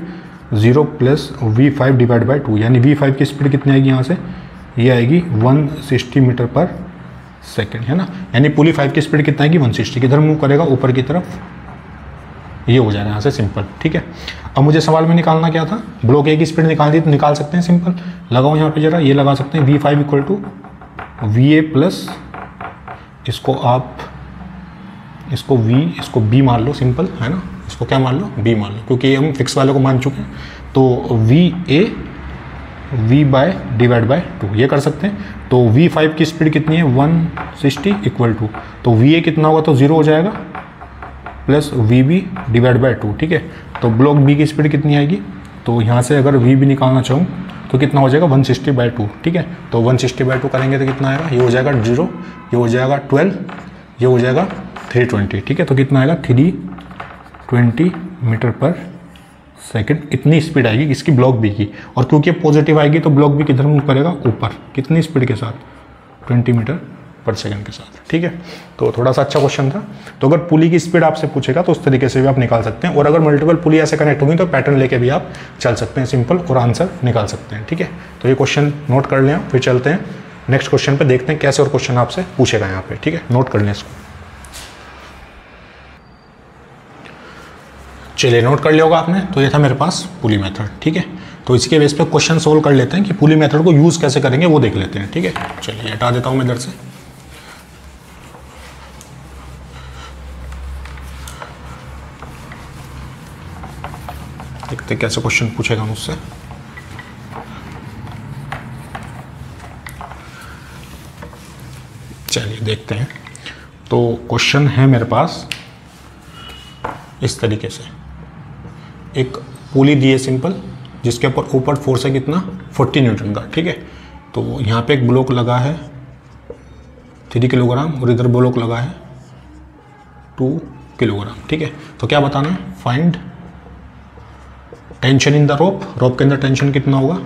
S1: 0 plus V5 divide by 2, यानी V5 की स्पीड कितनी आएगी यहाँ से, ये आएगी 160 मीटर पर सेकेंड, है ना। यानी पुली 5 की स्पीड कितना आएगी, 160, किधर मूव करेगा, ऊपर की तरफ। ये हो जाएगा यहाँ से सिंपल, ठीक है। अब मुझे सवाल में निकालना क्या था, ब्लॉक ए की स्पीड निकाल दी तो निकाल सकते हैं, सिंपल लगाओ यहाँ पे जरा, ये लगा सकते हैं V5 equal to VA plus इसको आप इसको B मान लो, सिंपल है ना, इसको क्या मान लो, B मान लो, क्योंकि हम फिक्स वाले को मान चुके हैं। तो VA V by divide by 2 ये कर सकते हैं। तो V5 की स्पीड कितनी है, 160 इक्वल टू, तो VA कितना होगा, तो 0 हो जाएगा, प्लस VB डिवाइड बाय 2, ठीक है। तो ब्लॉक B की स्पीड कितनी आएगी, तो यहाँ से अगर VB निकालना चाहूँ तो कितना हो जाएगा, 160 बाई 2, ठीक है। तो 160 बाई 2 करेंगे तो कितना आएगा, ये हो जाएगा 0, ये हो जाएगा 12, ये हो जाएगा 320, ठीक है। तो कितना आएगा, 320 मीटर पर सेकंड, इतनी स्पीड आएगी इसकी ब्लॉक बी की। और क्योंकि पॉजिटिव आएगी तो ब्लॉक बी किधर मूव करेगा, ऊपर, कितनी स्पीड के साथ, 20 मीटर पर सेकंड के साथ, ठीक है। तो थोड़ा सा अच्छा क्वेश्चन था। तो अगर पुली की स्पीड आपसे पूछेगा तो उस तरीके से भी आप निकाल सकते हैं, और अगर मल्टीपल पुली ऐसे कनेक्ट होंगी तो पैटर्न लेके भी आप चल सकते हैं सिंपल, और आंसर निकाल सकते हैं, ठीक है। तो ये क्वेश्चन नोट कर लें, फिर चलते हैं नेक्स्ट क्वेश्चन पे, देखते हैं कैसे और क्वेश्चन आपसे पूछेगा यहाँ पे, ठीक है। नोट कर लें इसको, चलिए नोट कर लिया होगा आपने। तो ये था मेरे पास पुली मेथड, ठीक है। तो इसके बेस पे क्वेश्चन सोल्व कर लेते हैं कि पुली मेथड को यूज़ कैसे करेंगे वो देख लेते हैं, ठीक है। चलिए हटा देता हूँ मैं इधर से। देखते हैं कैसे क्वेश्चन पूछेगा मुझसे। चलिए देखते हैं। तो क्वेश्चन है मेरे पास इस तरीके से, एक पुली दी है सिंपल, जिसके ऊपर फोर्स है कितना, 40 न्यूटन का, ठीक है। तो यहाँ पे एक ब्लॉक लगा है 3 किलोग्राम, और इधर ब्लॉक लगा है 2 किलोग्राम, ठीक है। तो क्या बताना है, find tension in the rope, rope के अंदर टेंशन कितना होगा,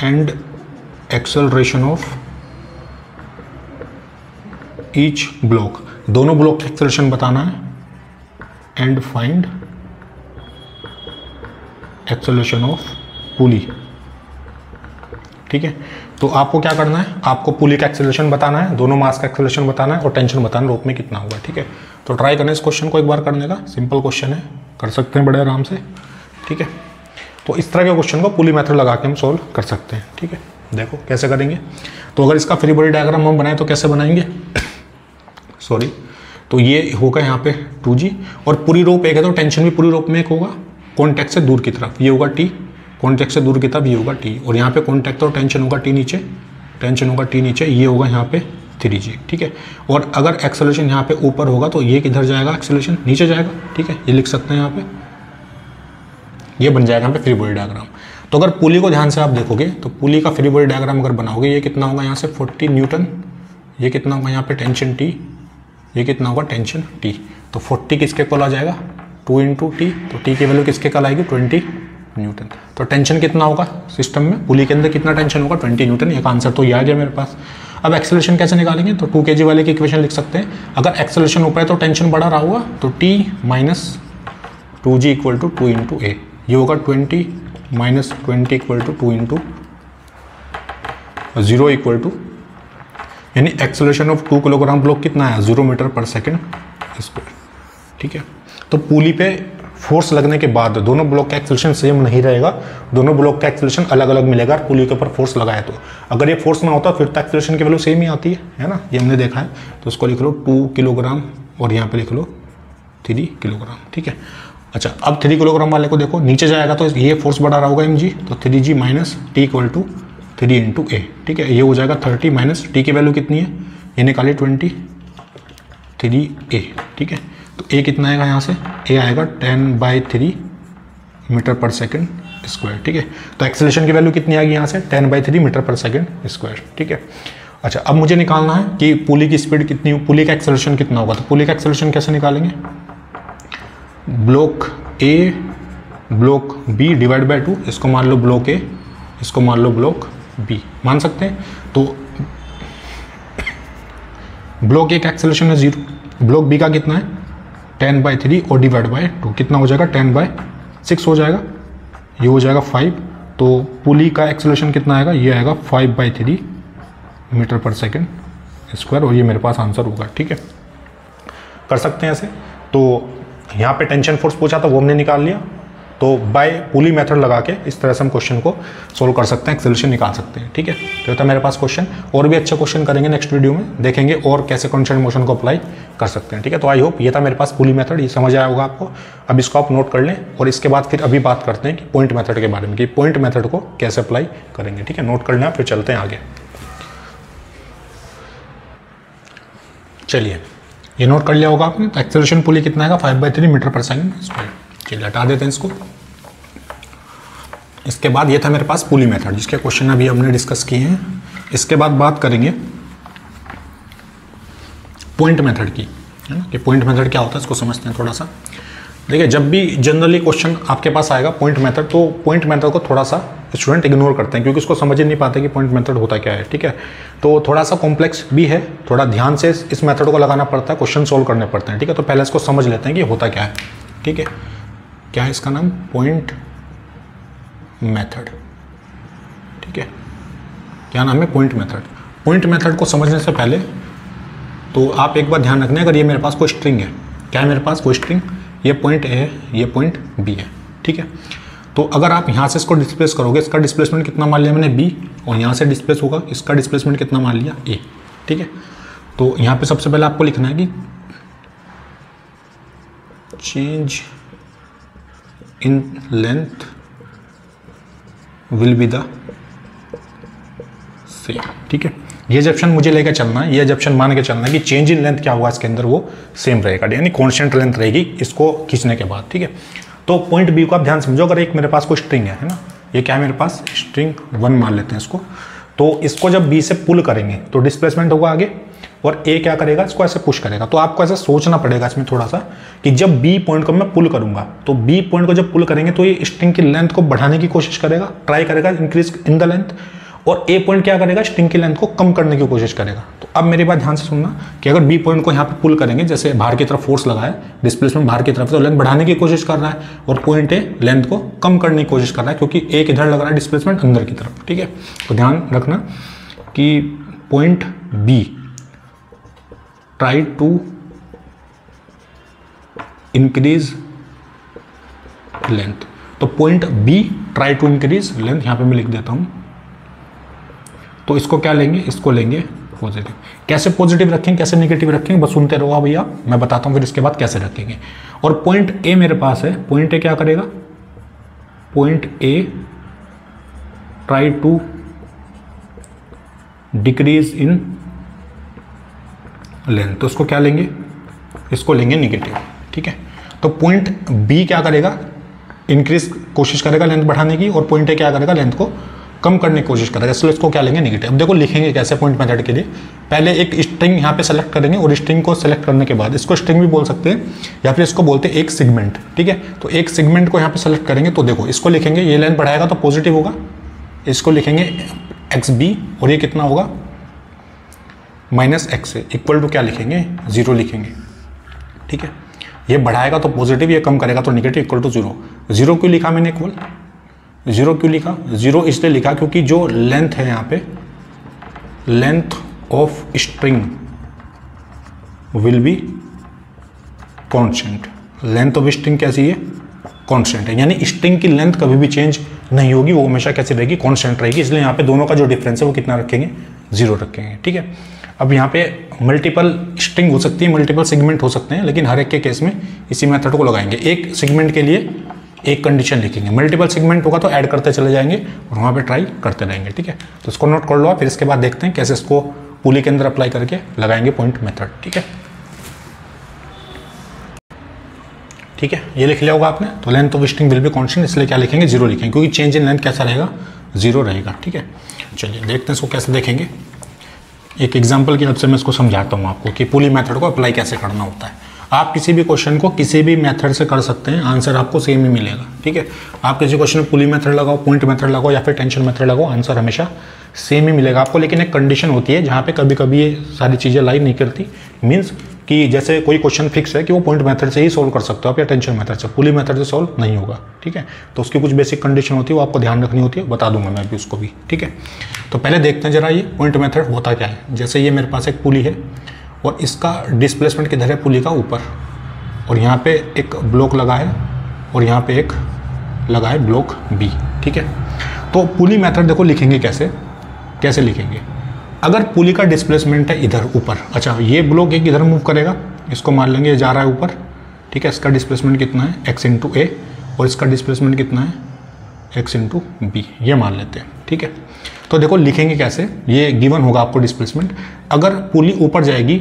S1: and acceleration of each block, दोनों ब्लॉक का एक्सेलरेशन बताना है, and find acceleration of pulley, ठीक है। तो आपको क्या करना है, आपको पुली का एक्सेलरेशन बताना है, दोनों मास का एक्सेलरेशन बताना है, और टेंशन बताना है रोप में कितना होगा, ठीक है। तो ट्राई करना है इस क्वेश्चन को एक बार करने का, सिंपल क्वेश्चन है, कर सकते हैं बड़े आराम से, ठीक है। तो इस तरह के क्वेश्चन को पुली मेथड लगा के हम सोल्व कर सकते हैं, ठीक है। देखो कैसे करेंगे। तो अगर इसका फ्री बॉडी डायग्राम हम बनाएं तो कैसे बनाएंगे, सॉरी, तो ये होगा यहाँ पे 2G, और पूरी रोप एक है तो टेंशन भी पूरी रोप में एक होगा, कॉन्टैक्ट से दूर की तरफ ये होगा T, कॉन्टैक्ट से दूर की तरफ ये होगा T, और यहाँ पे कॉन्टैक्ट और टेंशन होगा T नीचे, टेंशन होगा T नीचे, ये होगा यहाँ पे 3G, ठीक है। और अगर एक्सेलरेशन यहाँ पे ऊपर होगा तो ये किधर जाएगा, एक्सेलरेशन नीचे जाएगा, ठीक है। ये लिख सकते हैं यहाँ पे, ये बन जाएगा यहाँ पे फ्री बॉडी डायग्राम। तो अगर पुली को ध्यान से आप देखोगे तो पुली का फ्री बॉडी डायग्राम अगर बनाओगे, ये कितना होगा यहाँ से 40 न्यूटन, ये कितना होगा यहाँ पे टेंशन T, ये कितना होगा टेंशन T। तो 40 किसके कॉल आ जाएगा, 2 इंटू T, तो T की वैल्यू किसके कॉल आएगी, 20 न्यूटन। तो टेंशन कितना होगा सिस्टम में, पुली के अंदर कितना टेंशन होगा, 20 न्यूटन। एक आंसर तो ये आ गया मेरे पास। अब एक्सेलरेशन कैसे निकालेंगे, तो 2 kg वाले की इक्वेशन लिख सकते हैं। अगर एक्सेलरेशन ऊपर है तो टेंशन बढ़ा रहा होगा, तो T minus 2G equal to 2 into A, ये होगा 20 minus 20 equal to 2 into 0 equal to, यानी एक्सेलरेशन ऑफ 2 किलोग्राम ब्लॉक कितना है, 0 मीटर पर सेकेंड स्क्वायर, ठीक है। तो पुली पे फोर्स लगने के बाद दोनों ब्लॉक का एक्सेलरेशन सेम नहीं रहेगा, दोनों ब्लॉक का एक्सेलरेशन अलग अलग मिलेगा पुली के ऊपर फोर्स लगाए तो। अगर ये फोर्स ना होता फिर तो एक्सेलरेशन की वैल्यू सेम ही आती है ना, ये हमने देखा है। तो उसको लिख लो 2 किलोग्राम, और यहाँ पे लिख लो 3 किलोग्राम, ठीक है। अच्छा, अब 3 किलोग्राम वाले को देखो, नीचे जाएगा तो ये फोर्स बढ़ा रहा होगा mg, तो 3G minus T equal to 3 into A, ठीक है। ये हो जाएगा 30 माइनस T की वैल्यू कितनी है, ये निकाली 20, 3A, ठीक है। तो ए कितना आएगा यहाँ से, ए आएगा 10/3 मीटर पर सेकेंड स्क्वायर, ठीक है। तो एक्सेलरेशन की वैल्यू कितनी आएगी यहाँ से, 10/3 मीटर पर सेकेंड स्क्वायर, ठीक है। अच्छा, अब मुझे निकालना है कि पुली की स्पीड कितनी, पुली का एक्सेलरेशन कितना होगा। तो पुली का एक्सेलरेशन कैसे निकालेंगे, block A block B divide by 2, इसको मान लो ब्लॉक ए, इसको मान लो ब्लॉक बी, मान सकते हैं। तो ब्लॉक ए का एक्सेलरेशन है 0, ब्लॉक बी का कितना है 10/3 और डिवाइड बाय 2 कितना हो जाएगा 10/6 हो जाएगा, ये हो जाएगा 5। तो पुली का एक्सेलरेशन कितना आएगा, ये आएगा 5/3 मीटर पर सेकेंड स्क्वायर, और ये मेरे पास आंसर होगा। ठीक है, कर सकते हैं ऐसे। तो यहाँ पे टेंशन फोर्स पूछा था वो हमने निकाल लिया, तो बाय पुली मेथड लगा के इस तरह से हम क्वेश्चन को सोल्व कर सकते हैं, एक्सेलरेशन निकाल सकते हैं। ठीक है, तो ये था मेरे पास क्वेश्चन। और भी अच्छे क्वेश्चन करेंगे नेक्स्ट वीडियो में, देखेंगे और कैसे कांस्टेंट मोशन को अप्लाई कर सकते हैं। ठीक है, तो आई होप ये था मेरे पास पुली मेथड, ये समझ आया होगा आपको। अब इसको आप नोट कर लें, और इसके बाद फिर अभी बात करते हैं कि पॉइंट मेथड के बारे में, कि पॉइंट मेथड को कैसे अप्लाई करेंगे। ठीक है, नोट कर लें, फिर चलते हैं आगे। चलिए, ये नोट कर लिया होगा आपने। तो एक्सेलरेशन पुली कितना आएगा 5/3 मीटर पर सेकेंड स्क्वायर। चलिए हटा देते हैं इसको। इसके बाद ये था मेरे पास पुली मेथड, जिसके क्वेश्चन अभी हमने डिस्कस किए हैं। इसके बाद बात करेंगे पॉइंट मेथड की, है ना, कि पॉइंट मेथड क्या होता है, इसको समझते हैं थोड़ा सा। देखिए, जब भी जनरली क्वेश्चन आपके पास आएगा पॉइंट मेथड, तो पॉइंट मेथड को थोड़ा सा स्टूडेंट इग्नोर करते हैं, क्योंकि उसको समझ ही नहीं पाते कि पॉइंट मेथड होता क्या है। ठीक है, तो थोड़ा सा कॉम्प्लेक्स भी है, थोड़ा ध्यान से इस मेथड को लगाना पड़ता है, क्वेश्चन सोल्व करने पड़ते हैं। ठीक है, तो पहले इसको समझ लेते हैं कि होता क्या है। ठीक है, क्या है इसका नाम, पॉइंट मेथड। ठीक है, क्या नाम है, पॉइंट मेथड। पॉइंट मेथड को समझने से पहले तो आप एक बार ध्यान रखना, अगर ये मेरे पास कोई स्ट्रिंग है, क्या है मेरे पास कोई स्ट्रिंग, ये पॉइंट ए है, ये पॉइंट बी है। ठीक है, तो अगर आप यहाँ से इसको डिस्प्लेस करोगे, इसका डिस्प्लेसमेंट कितना मान लिया मैंने बी, और यहाँ से डिस्प्लेस होगा, इसका डिस्प्लेसमेंट कितना मान लिया ए। ठीक है, तो यहाँ पे सबसे पहले आपको लिखना है कि change in length will be the same. ठीक है, ये एजम्पशन मुझे लेकर चलना है, ये एजम्पशन मान के चलना है कि चेंज इन लेंथ क्या होगा इसके अंदर, वो सेम रहेगा, यानी कांस्टेंट लेंथ रहेगी इसको खींचने के बाद। ठीक है, तो पॉइंट बी को आप ध्यान समझो। अगर एक मेरे पास कोई स्ट्रिंग है ना, ये क्या है मेरे पास स्ट्रिंग 1 मान लेते हैं इसको, तो इसको जब बी से पुल करेंगे तो डिस्प्लेसमेंट होगा आगे, और ए क्या करेगा, इसको ऐसे पुश करेगा। तो आपको ऐसा सोचना पड़ेगा इसमें थोड़ा सा, कि जब बी पॉइंट को मैं पुल करूंगा, तो बी पॉइंट को जब पुल करेंगे तो ये स्ट्रिंग की लेंथ को बढ़ाने की कोशिश करेगा, ट्राई करेगा इंक्रीज इन द लेंथ, और ए पॉइंट क्या करेगा, स्ट्रिंग की लेंथ को कम करने की कोशिश करेगा। तो अब मेरी बात ध्यान से सुनना, कि अगर बी पॉइंट को यहाँ पे पुल करेंगे, जैसे बाहर की तरफ फोर्स लगा है, डिस्प्लेसमेंट बाहर की तरफ, तो लेंथ बढ़ाने की कोशिश कर रहा है, और पॉइंट ए लेंथ को कम करने की कोशिश कर रहा है, क्योंकि एक इधर लग रहा है डिस्प्लेसमेंट अंदर की तरफ। ठीक है, तो ध्यान रखना कि point B try to increase length, तो point B try to increase length, यहां पे मैं लिख देता हूं। तो इसको क्या लेंगे, इसको लेंगे पॉजिटिव। कैसे पॉजिटिव रखेंगे, कैसे नेगेटिव रखेंगे, बस सुनते रहो भैया, मैं बताता हूं फिर इसके बाद कैसे रखेंगे। और पॉइंट ए मेरे पास है, पॉइंट ए क्या करेगा, point A try to decrease in length, तो इसको क्या लेंगे, इसको लेंगे निगेटिव। ठीक है, तो पॉइंट बी क्या करेगा, इंक्रीज कोशिश करेगा लेंथ बढ़ाने की, और पॉइंट ए क्या करेगा, लेंथ को कम करने की कोशिश करेगा, इसलिए इसको क्या लेंगे निगेटिव। अब देखो लिखेंगे कैसे पॉइंट मेथड के लिए, पहले एक स्ट्रिंग यहाँ पे सेलेक्ट करेंगे, और स्ट्रिंग को सेलेक्ट करने के बाद, इसको स्ट्रिंग भी बोल सकते हैं, या फिर इसको बोलते हैं एक सेगमेंट। ठीक है, तो एक सेगमेंट को यहाँ पे सेलेक्ट करेंगे, तो देखो इसको लिखेंगे, ये लेंथ बढ़ाएगा तो पॉजिटिव होगा, इसको लिखेंगे एक्स बी, और ये कितना होगा माइनस एक्स इक्वल टू क्या लिखेंगे, 0 लिखेंगे। ठीक है, ये बढ़ाएगा तो पॉजिटिव, ये कम करेगा तो नेगेटिव, इक्वल टू 0। 0 क्यों लिखा मैंने इक्वल, 0 क्यों लिखा, 0 इसलिए लिखा क्योंकि जो लेंथ है यहाँ पे, length of string will be constant. Length of string कैसी है, कांस्टेंट है, यानी स्ट्रिंग की लेंथ कभी भी चेंज नहीं होगी, वो हमेशा कैसी रहेगी, कांस्टेंट रहेगी। इसलिए यहाँ पे दोनों का जो डिफरेंस है वो कितना रखेंगे, 0 रखेंगे। ठीक है, अब यहाँ पे मल्टीपल स्ट्रिंग हो सकती है, मल्टीपल सेगमेंट हो सकते हैं, लेकिन हर एक के केस में इसी मेथड को लगाएंगे। एक सेगमेंट के लिए एक कंडीशन लिखेंगे, मल्टीपल सेगमेंट होगा तो ऐड करते चले जाएंगे और वहाँ पे ट्राई करते रहेंगे। ठीक है, तो इसको नोट कर लो, फिर इसके बाद देखते हैं कैसे इसको पुली के अंदर अप्लाई करके लगाएंगे पॉइंट मेथड। ठीक है, ठीक है, ये लिख लिया होगा आपने। तो length of string will be constant, इसलिए क्या लिखेंगे, 0 लिखेंगे, क्योंकि चेंज इन लेंथ कैसा रहेगा, 0 रहेगा। ठीक है, चलिए देखते हैं इसको कैसे देखेंगे। एक एग्जाम्पल की हेल्प से मैं इसको समझाता हूँ आपको कि पुली मेथड को अप्लाई कैसे करना होता है। आप किसी भी क्वेश्चन को किसी भी मेथड से कर सकते हैं, आंसर आपको सेम ही मिलेगा। ठीक है, आप किसी क्वेश्चन में पुली मेथड लगाओ, पॉइंट मेथड लगाओ, या फिर टेंशन मेथड लगाओ, आंसर हमेशा सेम ही मिलेगा आपको, लेकिन एक कंडीशन होती है जहाँ पे कभी कभी ये सारी चीज़ें लाइव नहीं करती। मीन्स कि जैसे कोई क्वेश्चन फिक्स है कि वो पॉइंट मेथड से ही सोल्व कर सकते हो आप या टेंशन मेथड से, पुली मेथड से सोल्व नहीं होगा, ठीक है। तो उसकी कुछ बेसिक कंडीशन होती है, वो आपको ध्यान रखनी होती है, बता दूंगा मैं भी उसको भी, ठीक है। तो पहले देखते हैं जरा ये पॉइंट मेथड होता क्या है। जैसे ये मेरे पास एक पुली है और इसका डिस्प्लेसमेंट किधर है, पुली का ऊपर, और यहाँ पे एक ब्लॉक लगा है और यहाँ पे एक लगा है ब्लॉक बी, ठीक है। तो पुली मेथड देखो लिखेंगे कैसे लिखेंगे। अगर पुली का डिस्प्लेसमेंट है इधर ऊपर, अच्छा ये ब्लॉक एक इधर मूव करेगा, इसको मान लेंगे ये जा रहा है ऊपर, ठीक है। इसका डिस्प्लेसमेंट कितना है x इंटू ए, और इसका डिस्प्लेसमेंट कितना है x इंटू बी, ये मान लेते हैं, ठीक है। तो देखो लिखेंगे कैसे, ये गिवन होगा आपको डिस्प्लेसमेंट। अगर पुली ऊपर जाएगी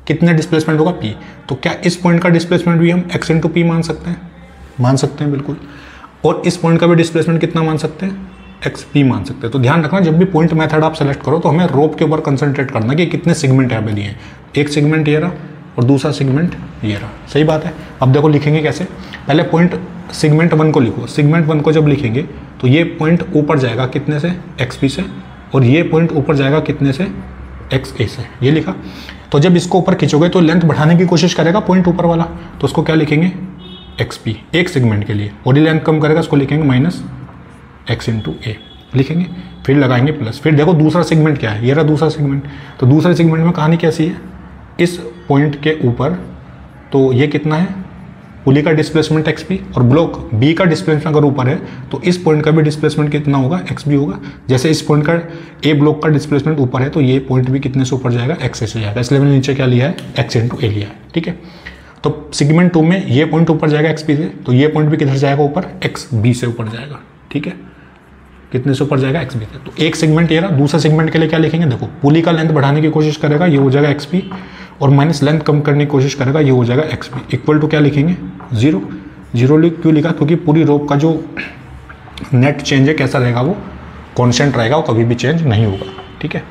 S1: कितने डिस्प्लेसमेंट होगा p, तो क्या इस पॉइंट का डिस्प्लेसमेंट भी हम x इंटू पी मान सकते हैं बिल्कुल। और इस पॉइंट का भी डिस्प्लेसमेंट कितना मान सकते हैं, एक्स पी मान सकते हैं। तो ध्यान रखना जब भी पॉइंट मेथड आप सेलेक्ट करो तो हमें रोप के ऊपर कंसंट्रेट करना कि कितने सेगमेंट यहाँ पे दिए हैं। एक सेगमेंट ये रहा और दूसरा सेगमेंट ये रहा, सही बात है। अब देखो लिखेंगे कैसे, पहले पॉइंट सेगमेंट 1 को लिखो। सेगमेंट 1 को जब लिखेंगे तो ये पॉइंट ऊपर जाएगा कितने से, एक्स पी से, और ये पॉइंट ऊपर जाएगा कितने से, एक्स ए से, ये लिखा। तो जब इसको ऊपर खींचोगे तो लेंथ बढ़ाने की कोशिश करेगा पॉइंट ऊपर वाला, तो उसको क्या लिखेंगे, एक्स पी एक सेगमेंट के लिए, और ये लेंथ कम करेगा, उसको लिखेंगे माइनस एक्स इंटू ए लिखेंगे, फिर लगाएंगे प्लस। फिर देखो दूसरा सेगमेंट क्या है, ये रहा दूसरा सेगमेंट। तो दूसरे सेगमेंट में कहानी कैसी है, इस पॉइंट के ऊपर तो ये कितना है, पुली का डिस्प्लेसमेंट एक्स पी, और ब्लॉक बी का डिस्प्लेसमेंट अगर ऊपर है तो इस पॉइंट का भी डिस्प्लेसमेंट कितना होगा, एक्स बी होगा। जैसे इस पॉइंट का ए ब्लॉक का डिस्प्लेसमेंट ऊपर है तो ये पॉइंट भी कितने से ऊपर जाएगा, एक्स ए से जाएगा, इसलिए मैंने नीचे क्या लिया है, एक्स इंटू ए लिया है, ठीक है। तो सेगमेंट 2 में ये पॉइंट ऊपर जाएगा एक्स बी से, तो ये पॉइंट भी किधर जाएगा ऊपर, एक्स बी से ऊपर जाएगा, ठीक है। कितने से ऊपर जाएगा, एक्स बी से। तो एक सेगमेंट ये रहा, दूसरे सेगमेंट के लिए क्या लिखेंगे, देखो पुली का लेंथ बढ़ाने की कोशिश करेगा, ये हो जाएगा एक्स बी, और माइनस लेंथ कम करने की कोशिश करेगा, ये हो जाएगा एक्स बी, इक्वल टू क्या लिखेंगे, 0। क्यों लिखा, क्योंकि पूरी रोप का जो नेट चेंज है कैसा रहेगा, वो कॉन्स्टेंट रहेगा, वो कभी भी चेंज नहीं होगा, ठीक है।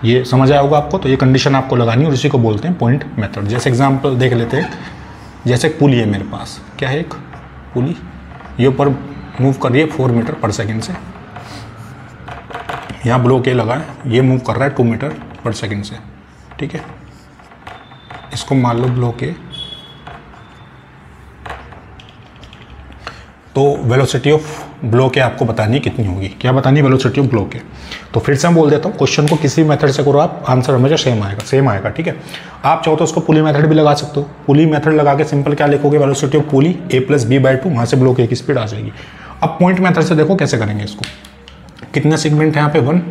S1: ये समझ आया होगा आपको। तो ये कंडीशन आपको लगानी है और इसी को बोलते हैं पॉइंट मेथड। जैसे एग्जांपल देख लेते हैं, जैसे एक पुली है मेरे पास, क्या है, एक पुली, ये ऊपर मूव कर रही है 4 मीटर पर सेकंड से, यहाँ ब्लॉक ये लगा है, ये मूव कर रहा है 2 मीटर पर सेकंड से, ठीक है। इसको मान लो ब्लॉक ए, तो वेलोसिटी ऑफ ब्लॉक है आपको बतानी है कितनी होगी, क्या बतानी है, वेलोसिटी ऑफ ब्लॉक है। तो फिर से मैं बोल देता हूँ, क्वेश्चन को किसी भी मेथड से करो आप, आंसर हमेशा सेम आएगा, ठीक है। आप चाहो तो उसको पुली मेथड भी लगा सकते हो। पुली मेथड लगा के सिंपल क्या लिखोगे, velocity of pulley A plus B by 2, वहाँ से ब्लॉक ए की स्पीड आ जाएगी। अब पॉइंट मेथड से देखो कैसे करेंगे इसको, कितने सेगमेंट है यहाँ पे, 1,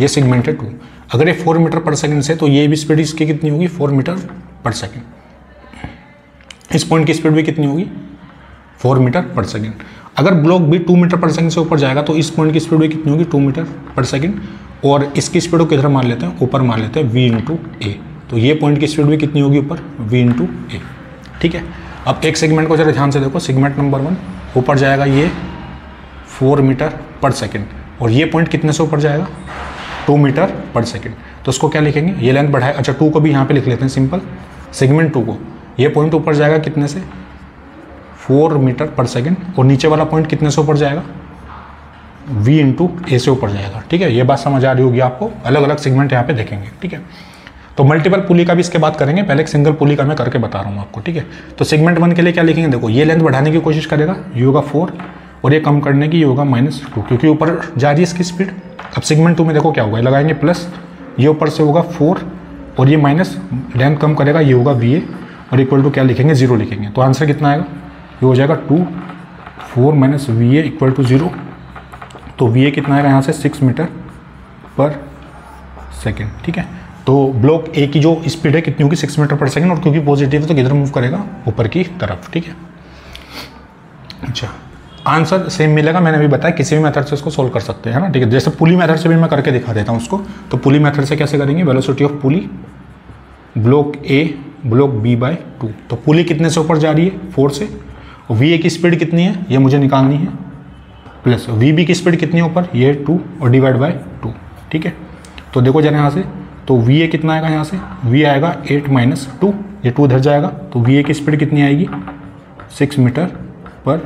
S1: ये सेगमेंट है 2। अगर ये 4 मीटर पर सेकंड से, तो ये भी स्पीड इसकी कितनी होगी, 4 मीटर पर सेकंड। इस पॉइंट की स्पीड भी कितनी होगी, 4 मीटर पर सेकंड। अगर ब्लॉक भी 2 मीटर पर सेकंड से ऊपर जाएगा तो इस पॉइंट की स्पीड भी कितनी होगी, 2 मीटर पर सेकंड, और इसकी स्पीड को किधर मान लेते हैं, ऊपर मान लेते हैं, v इंटू ए। तो ये पॉइंट की स्पीड भी कितनी होगी ऊपर, v इंटू ए, ठीक है। अब एक सेगमेंट को जरा ध्यान से देखो, सेगमेंट नंबर 1 ऊपर जाएगा ये 4 मीटर पर सेकंड, और ये पॉइंट कितने से ऊपर जाएगा, 2 मीटर पर सेकंड। तो उसको क्या लिखेंगे, ये लेंथ बढ़ाए, अच्छा 2 को भी यहाँ पे लिख लेते हैं सिंपल, सेगमेंट 2 को, ये पॉइंट ऊपर जाएगा कितने से, 4 मीटर पर सेकंड, और नीचे वाला पॉइंट कितने से ऊपर जाएगा, v इंटू ए से ऊपर जाएगा, ठीक है। ये बात समझ आ रही होगी आपको, अलग अलग सेगमेंट यहाँ पे देखेंगे, ठीक है। तो मल्टीपल पुली का भी इसके बाद करेंगे, पहले एक सिंगल पुली का मैं करके बता रहा हूँ आपको, ठीक है। तो सेगमेंट 1 के लिए क्या लिखेंगे, देखो ये लेंथ बढ़ाने की कोशिश करेगा, ये होगा 4, और ये कम करने की ये होगा -2, क्योंकि ऊपर जा रही है इसकी स्पीड। अब सेगमेंट 2 में देखो क्या होगा, लगाएंगे प्लस, ये ऊपर से होगा 4, और ये माइनस, लेंथ कम करेगा, ये होगा va, और इक्वल टू क्या लिखेंगे, 0 लिखेंगे। तो आंसर कितना आएगा, ये हो जाएगा 2, 4 माइनस va इक्वल टू 0। तो va कितना आएगा यहाँ से, 6 मीटर पर सेकेंड, ठीक है। तो ब्लॉक ए की जो स्पीड है कितनी होगी, 6 मीटर पर सेकेंड, और क्योंकि पॉजिटिव है तो किधर मूव करेगा, ऊपर की तरफ, ठीक है। अच्छा, आंसर सेम मिलेगा, मैंने अभी बताया किसी भी मेथड से उसको सोल्व कर सकते हैं ना, ठीक है। जैसे पुली मेथड से भी मैं करके दिखा देता हूँ उसको। तो पुली मेथड से कैसे करेंगे, velocity of pulley block A block B by 2। तो पुली कितने से ऊपर जा रही है, 4 से, और वी ए की स्पीड कितनी है, ये मुझे निकालनी है, प्लस वी बी की स्पीड कितनी है ऊपर, ये 2, और डिवाइड बाई 2, ठीक है। तो देखो जरा यहाँ से, तो वी ए कितना आएगा यहाँ से, वी आएगा 8 माइनस 2, ये 2 इधर जाएगा, तो वी ए की स्पीड कितनी आएगी, 6 मीटर पर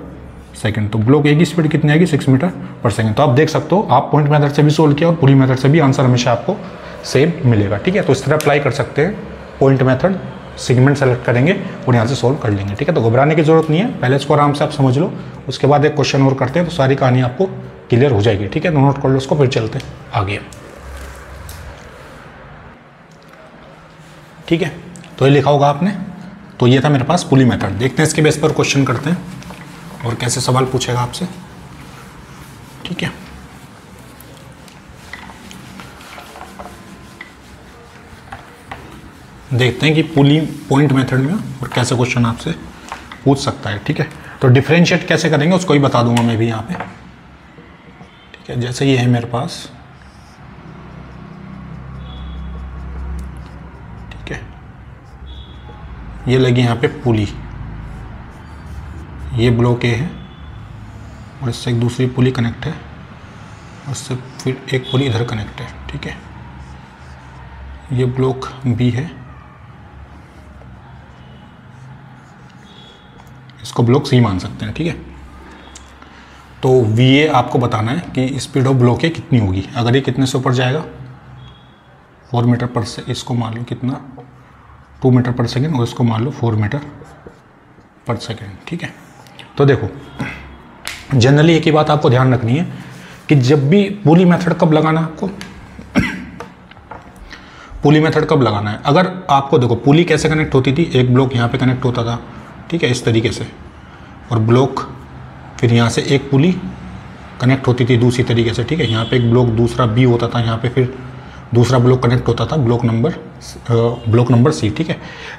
S1: सेकंड। तो ब्लॉक ए की स्पीड कितनी आएगी 6 मीटर पर सेकंड। तो आप देख सकते हो, आप पॉइंट मेथड से भी सोल्व किया और पुली मेथड से भी आंसर हमेशा आपको सेम मिलेगा। ठीक है, तो इस तरह अप्लाई कर सकते हैं पॉइंट मेथड, सेगमेंट सेलेक्ट करेंगे और यहाँ से सोल्व कर लेंगे। ठीक है, तो घबराने की जरूरत नहीं है, पहले इसको आराम से आप समझ लो, उसके बाद एक क्वेश्चन और करते हैं तो सारी कहानी आपको क्लियर हो जाएगी। ठीक है, तो नोट कर लो उसको, फिर चलते हैं आगे। ठीक है, तो ये लिखा होगा आपने। तो ये था मेरे पास पुली मेथड। देखते हैं इसके बेस पर क्वेश्चन करते हैं और कैसे सवाल पूछेगा आपसे। ठीक है, देखते हैं कि पुली पॉइंट मेथड में और कैसे क्वेश्चन आपसे पूछ सकता है। ठीक है, तो डिफरेंशिएट कैसे करेंगे उसको ही बता दूंगा मैं भी यहाँ पे। ठीक है, जैसे ये है मेरे पास, ठीक है, ये लगी यहाँ पे पुली, ये ब्लॉक ए है और इससे एक दूसरी पुली कनेक्ट है, उससे फिर एक पुली इधर कनेक्ट है। ठीक है, ये ब्लॉक बी है, इसको ब्लॉक सी मान सकते हैं। ठीक है, तो वी ए आपको बताना है कि स्पीड ऑफ ब्लॉक ए कितनी होगी। अगर ये कितने से ऊपर जाएगा 4 मीटर पर से, इसको मान लो कितना 2 मीटर पर सेकेंड और इसको मान लो 4 मीटर पर सेकेंड। ठीक है, तो देखो जनरली एक ही बात आपको ध्यान रखनी है कि जब भी पुली मेथड कब लगाना है आपको, पुली मेथड कब लगाना है। अगर आपको देखो पुली कैसे कनेक्ट होती थी, एक ब्लॉक यहाँ पे कनेक्ट होता था, ठीक है, इस तरीके से, और ब्लॉक फिर यहाँ से एक पुली कनेक्ट होती थी दूसरी तरीके से। ठीक है, यहाँ पे एक ब्लॉक दूसरा बी होता था, यहाँ पे फिर दूसरा ब्लॉक कनेक्ट होता था, ब्लॉक नंबर सी। ठीक है,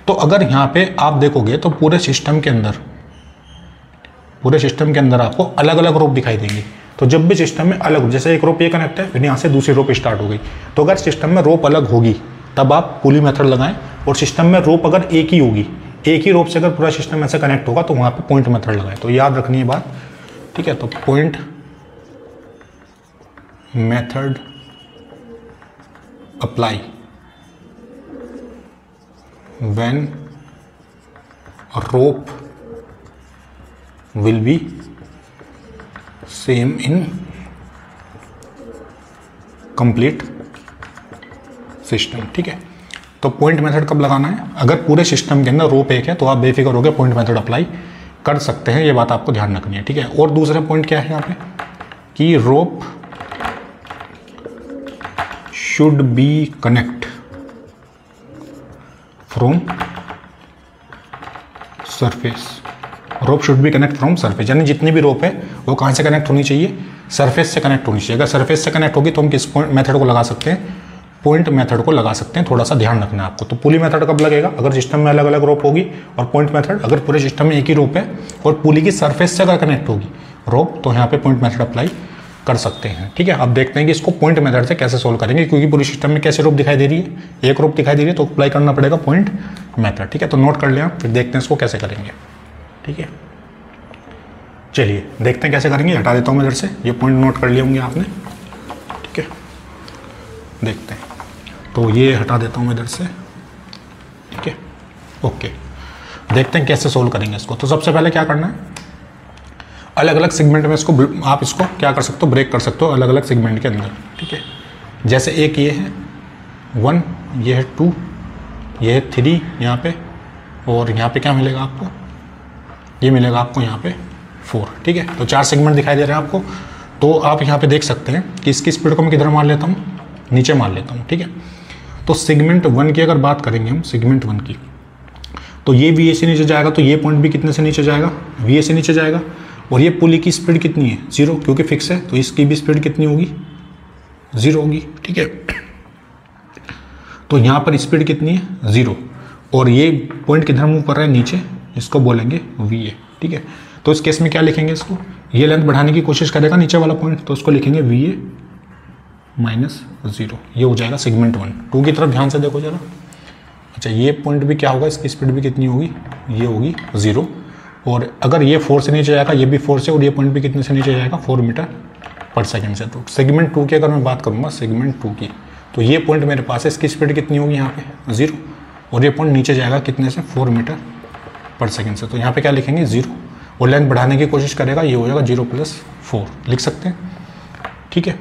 S1: तो अगर यहाँ पे आप देखोगे तो पूरे सिस्टम के अंदर आपको अलग अलग रोप दिखाई देंगी। तो जब भी सिस्टम में अलग, जैसे एक रोप ये कनेक्ट है, फिर यहाँ से दूसरी रोप स्टार्ट हो गई, तो अगर सिस्टम में रोप अलग होगी तब आप पुली मेथड लगाएं। और सिस्टम में रोप अगर एक ही होगी, एक ही रोप से अगर पूरा सिस्टम ऐसे कनेक्ट होगा तो वहाँ पे पॉइंट मेथड लगाएं। तो याद रखनी है बात। ठीक है, तो point method apply when rope will be same in complete system. ठीक है, तो पॉइंट मेथड कब लगाना है, अगर पूरे सिस्टम के अंदर रोप एक है तो आप बेफिक्र होकर पॉइंट मेथड अप्लाई कर सकते हैं, ये बात आपको ध्यान रखनी है। ठीक है, और दूसरा पॉइंट क्या है यहाँ पे कि rope should be connect from surface. Rope should be connect from surface, यानी जितनी भी रोप है वो कहाँ से कनेक्ट होनी चाहिए, सरफेस से कनेक्ट होनी चाहिए। अगर सरफेस से कनेक्ट होगी तो हम किस पॉइंट मेथड को लगा सकते हैं, पॉइंट मेथड को लगा सकते हैं। थोड़ा सा ध्यान रखना है आपको। तो पुली मेथड कब लगेगा, अगर सिस्टम में अलग अलग रोप होगी, और पॉइंट मेथड अगर पूरे सिस्टम में एक ही रोप है और पुली की सरफेस से अगर कनेक्ट होगी रोप, तो यहाँ पे पॉइंट मेथड अप्लाई कर सकते हैं। ठीक है, अब देखते हैं कि इसको पॉइंट मेथड से कैसे सोल्व करेंगे, क्योंकि पूरी सिस्टम में कैसे रोप दिखाई दे रही है, एक रोप दिखाई दे रही है, तो अप्लाई करना पड़ेगा पॉइंट मेथड। ठीक है, तो नोट कर लें आप, फिर देखते हैं इसको कैसे करेंगे। ठीक है, चलिए देखते हैं कैसे करेंगे। हटा देता हूँ मैं इधर से, ये पॉइंट नोट कर लिए होंगे आपने। ठीक है, देखते हैं, तो ये हटा देता हूँ मैं इधर से। ठीक है, ओके, देखते हैं कैसे सोल्व करेंगे इसको। तो सबसे पहले क्या करना है, अलग अलग सेगमेंट में इसको आप इसको क्या कर सकते हो, ब्रेक कर सकते हो अलग अलग सेगमेंट के अंदर। ठीक है, जैसे एक ये है 1, ये है 2, ये है 3 यहाँ पे, और यहाँ पे क्या मिलेगा आपको, ये मिलेगा आपको यहाँ पे 4। ठीक है, तो 4 सेगमेंट दिखाई दे रहे हैं आपको। तो आप यहाँ पे देख सकते हैं कि इसकी स्पीड को मैं किधर मार लेता हूँ, नीचे मार लेता हूँ। ठीक है, तो सेगमेंट 1 की अगर बात करेंगे हम, सेगमेंट 1 की, तो ये वी ए से नीचे जाएगा, तो ये पॉइंट भी कितने से नीचे जाएगा, वी ए से नीचे जाएगा। और ये पुली की स्पीड कितनी है, 0, क्योंकि फिक्स है, तो इसकी भी स्पीड कितनी होगी, 0 होगी। ठीक है, तो यहाँ पर स्पीड कितनी है, 0, और ये पॉइंट किधर मूव कर रहा है, नीचे, इसको बोलेंगे वी ए। ठीक है, तो इस केस में क्या लिखेंगे इसको, ये लेंथ बढ़ाने की कोशिश करेगा नीचे वाला पॉइंट, तो उसको लिखेंगे वी ए -0, ये हो जाएगा सेगमेंट 1। 2 की तरफ ध्यान से देखो जरा। अच्छा, ये पॉइंट भी क्या होगा, इसकी स्पीड भी कितनी होगी, ये होगी 0, और अगर ये 4 से नीचे जाएगा, ये भी 4 से, और ये पॉइंट भी कितने से नीचे जाएगा, 4 मीटर पर सेकंड से। तो सेगमेंट 2 की अगर मैं बात करूँगा, सेगमेंट 2 की, तो ये पॉइंट मेरे पास है, इसकी स्पीड कितनी होगी यहाँ पे 0, और ये पॉइंट नीचे जाएगा कितने से, 4 मीटर पर सेकंड से। तो यहाँ पे क्या लिखेंगे 0, और लेंथ बढ़ाने की कोशिश करेगा, ये हो जाएगा 0+4 लिख सकते हैं, ठीक है।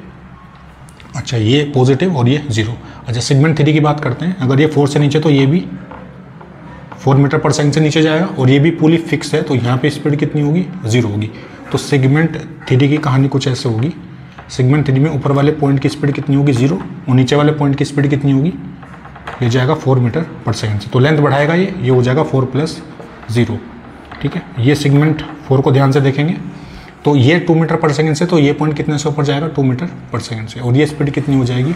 S1: अच्छा ये पॉजिटिव और ये 0। अच्छा सेगमेंट 3 की बात करते हैं, अगर ये 4 से नीचे तो ये भी 4 मीटर पर सेकंड से नीचे जाएगा, और ये भी पुली फिक्स है तो यहाँ पे स्पीड कितनी होगी, 0 होगी। तो सेगमेंट 3 की कहानी कुछ ऐसे होगी, सेगमेंट 3 में ऊपर वाले पॉइंट की स्पीड कितनी होगी, 0, और नीचे वाले पॉइंट की स्पीड कितनी होगी, ये जाएगा 4 मीटर पर सेकंड से। तो लेंथ बढ़ाएगा ये हो जाएगा 4+0, ठीक है। ये सेगमेंट 4 को ध्यान से देखेंगे तो ये 2 मीटर पर सेकंड से, तो ये पॉइंट कितने से ऊपर जाएगा, 2 मीटर पर सेकंड से, और ये स्पीड कितनी हो जाएगी,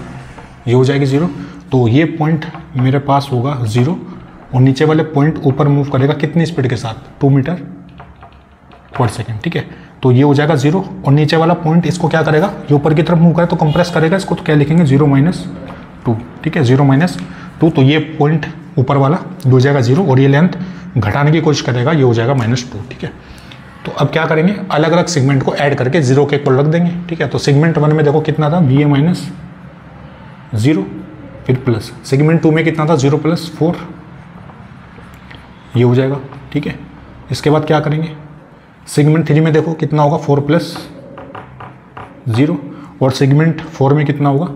S1: ये हो जाएगी 0। तो ये पॉइंट मेरे पास होगा 0, और नीचे वाले पॉइंट ऊपर मूव करेगा कितनी स्पीड के साथ, 2 मीटर पर सेकंड, ठीक है। तो ये हो जाएगा 0, और नीचे वाला पॉइंट इसको क्या करेगा, ये ऊपर की तरफ मूव करे तो कंप्रेस करेगा इसको, तो क्या लिखेंगे 0-2, ठीक है, 0-2। तो ये पॉइंट ऊपर वाला हो जाएगा 0, और ये लेंथ घटाने की कोशिश करेगा, ये हो जाएगा -2, ठीक है। तो अब क्या करेंगे, अलग अलग सेगमेंट को ऐड करके 0 के इक्वल रख देंगे, ठीक है। तो सेगमेंट 1 में देखो कितना था, VA-0, फिर प्लस, सेगमेंट 2 में कितना था, 0+4, ये हो जाएगा, ठीक है। इसके बाद क्या करेंगे, सेगमेंट 3 में देखो कितना होगा, 4+0, और सेगमेंट 4 में कितना होगा,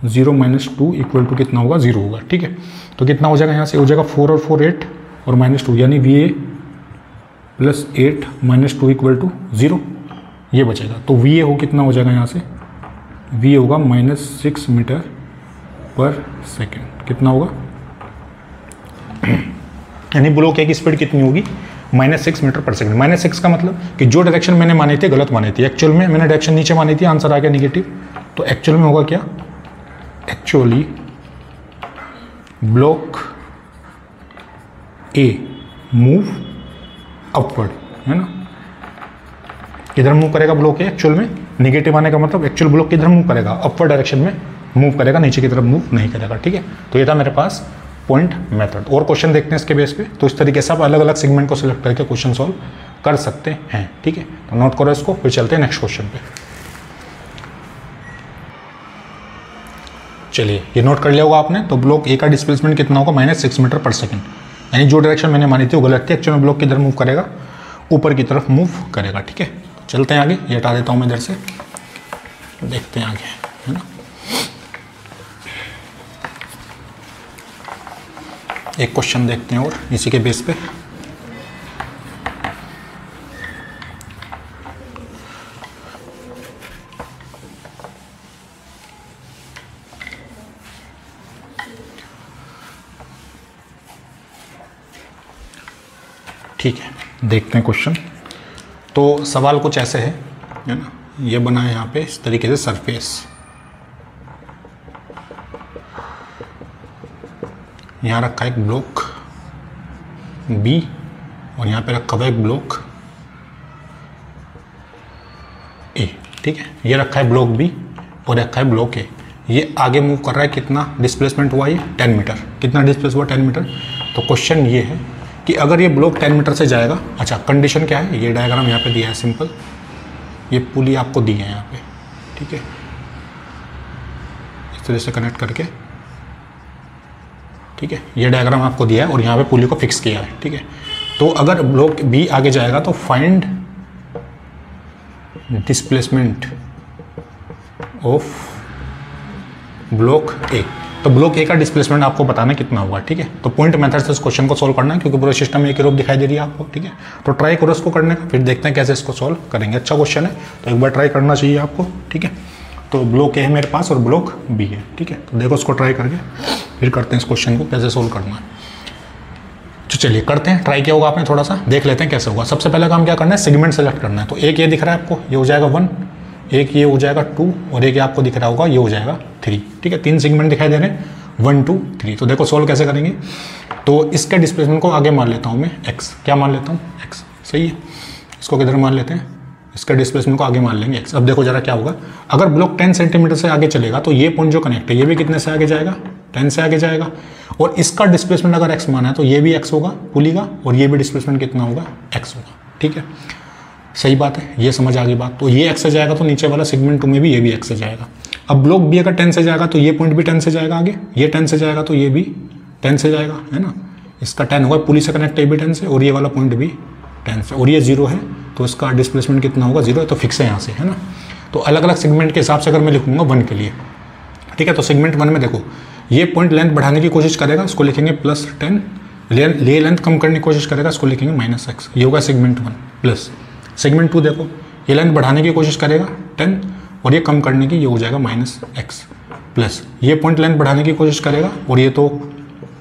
S1: 0-2 इक्वल टू कितना होगा, 0 होगा, ठीक है। तो कितना हो जाएगा यहाँ से, हो जाएगा 4 और 4 8 और -2, यानी VA+8 -2 इक्वल टू 0, ये बचेगा। तो VA हो कितना हो जाएगा यहाँ से, VA होगा -6 मीटर पर सेकेंड, कितना होगा, यानी ब्लॉक ए की स्पीड कितनी होगी, -6 मीटर पर सेकंड। -6 का मतलब कि जो डायरेक्शन मैंने मानी थी गलत मानी थी, एक्चुअल में मैंने डायरेक्शन नीचे मानी थी, आंसर आ गया नेगेटिव। तो एक्चुअल में होगा क्या, एक्चुअली ब्लॉक ए मूव अपवर्ड, है ना, किधर मूव करेगा ब्लॉक ए, एक्चुअल में नेगेटिव आने का मतलब एक्चुअल ब्लॉक किधर मूव करेगा, अपवर्ड डायरेक्शन में मूव करेगा, नीचे की तरफ मूव नहीं करेगा, ठीक है। तो ये था मेरे पास पॉइंट मेथड। और क्वेश्चन देखते हैं इसके बेस पे, तो इस तरीके से आप अलग अलग सेगमेंट को सिलेक्ट करके क्वेश्चन सॉल्व कर सकते हैं, ठीक है। तो नोट करो इसको, फिर चलते हैं नेक्स्ट क्वेश्चन पे। चलिए ये नोट कर लिया होगा आपने। तो ब्लॉक ए का डिस्प्लेसमेंट कितना होगा, -6 मीटर पर सेकंड, यानी जो डायरेक्शन मैंने मानी थी वो गलत थी, एक्चुअल में ब्लॉक किधर मूव करेगा, ऊपर की तरफ मूव करेगा, ठीक है। तो चलते हैं आगे, ये हटा देता हूँ मैं इधर से, देखते हैं आगे, है ना। एक क्वेश्चन देखते हैं और इसी के बेस पे। ठीक है, देखते हैं क्वेश्चन। तो सवाल कुछ ऐसे है ना, ये बना है यहाँ पे इस तरीके से सरफेस, यहाँ रखा है एक ब्लॉक बी, और यहाँ पे रखा हुआ एक ब्लॉक ए, ठीक है। ये रखा है ब्लॉक बी और रखा है ब्लॉक ए। ये आगे मूव कर रहा है, कितना डिस्प्लेसमेंट हुआ, ये 10 मीटर, कितना डिस्प्लेस हुआ, 10 मीटर। तो क्वेश्चन ये है कि अगर ये ब्लॉक 10 मीटर से जाएगा, अच्छा कंडीशन क्या है, ये डायग्राम यहाँ पे दिया है सिंपल, ये पुली आपको दी है यहाँ पे, ठीक है, इस तरह से कनेक्ट करके, ठीक है। ये डायग्राम आपको दिया है और यहाँ पे पुली को फिक्स किया है, ठीक है। तो अगर ब्लॉक बी आगे जाएगा तो फाइंड डिस्प्लेसमेंट ऑफ ब्लॉक ए। तो ब्लॉक ए का डिस्प्लेसमेंट आपको बताना कितना होगा, ठीक है। तो पॉइंट मेथड से इस क्वेश्चन को सॉल्व करना है, क्योंकि पूरा सिस्टम एक ही रूप दिखाई दे रही है आपको, ठीक है। तो ट्राई करो इसको करने का, फिर देखते हैं कैसे इसको सॉल्व करेंगे। अच्छा क्वेश्चन है, तो एक बार ट्राई करना चाहिए आपको, ठीक है। तो ब्लॉक ए है मेरे पास और ब्लॉक बी है, ठीक है। तो देखो इसको ट्राई करके फिर करते हैं इस क्वेश्चन को कैसे सोल्व करना है। तो चलिए करते हैं, ट्राई किया होगा आपने, थोड़ा सा देख लेते हैं कैसे होगा। सबसे पहले काम क्या करना है, सेगमेंट सेलेक्ट करना है। तो एक ये दिख रहा है आपको, ये हो जाएगा 1, एक ये हो जाएगा 2, और एक ये आपको दिख रहा होगा ये हो जाएगा 3, ठीक है। 3 सेगमेंट दिखाई दे रहे हैं, 1 2 3। तो देखो सोल्व कैसे करेंगे। तो इसके डिस्प्लेसमेंट को आगे मान लेता हूँ मैं x, क्या मान लेता हूँ x, सही है। इसको किधर मान लेते हैं, इसका डिस्प्लेसमेंट को आगे मान लेंगे x। अब देखो जरा क्या होगा, अगर ब्लॉक 10 सेंटीमीटर से आगे चलेगा तो ये पॉइंट जो कनेक्ट है ये भी कितने से आगे जाएगा, 10 से आगे जाएगा। और इसका डिस्प्लेसमेंट अगर x माना है तो ये भी x होगा पुली का, और ये भी डिस्प्लेसमेंट कितना होगा, x होगा, ठीक है। सही बात है, ये समझ आ गई बात। तो ये x से जाएगा तो नीचे वाला सेगमेंट 2 में भी ये भी x से जाएगा। अब ब्लॉक बी अगर 10 से जाएगा तो ये पॉइंट भी 10 से जाएगा आगे, ये 10 से जाएगा तो ये भी 10 से जाएगा, है ना। इसका 10 होगा, पुली से कनेक्ट है भी 10 से, और ये वाला पॉइंट भी 10 से, और ये 0 है तो इसका डिस्प्लेसमेंट कितना होगा, 0 है तो फिक्स है यहाँ से, है ना। तो अलग अलग सेगमेंट के हिसाब से अगर मैं लिखूंगा 1 के लिए, ठीक है। तो सेगमेंट 1 में देखो ये पॉइंट लेंथ बढ़ाने की कोशिश करेगा, इसको लिखेंगे +10, ले लेंथ कम करने की कोशिश करेगा, इसको लिखेंगे -x, ये होगा सेगमेंट 1 प्लस। सेगमेंट 2 देखो ये लेंथ बढ़ाने की कोशिश करेगा 10 और ये कम करने की, ये हो जाएगा -x प्लस। ये पॉइंट लेंथ बढ़ाने की कोशिश करेगा और ये तो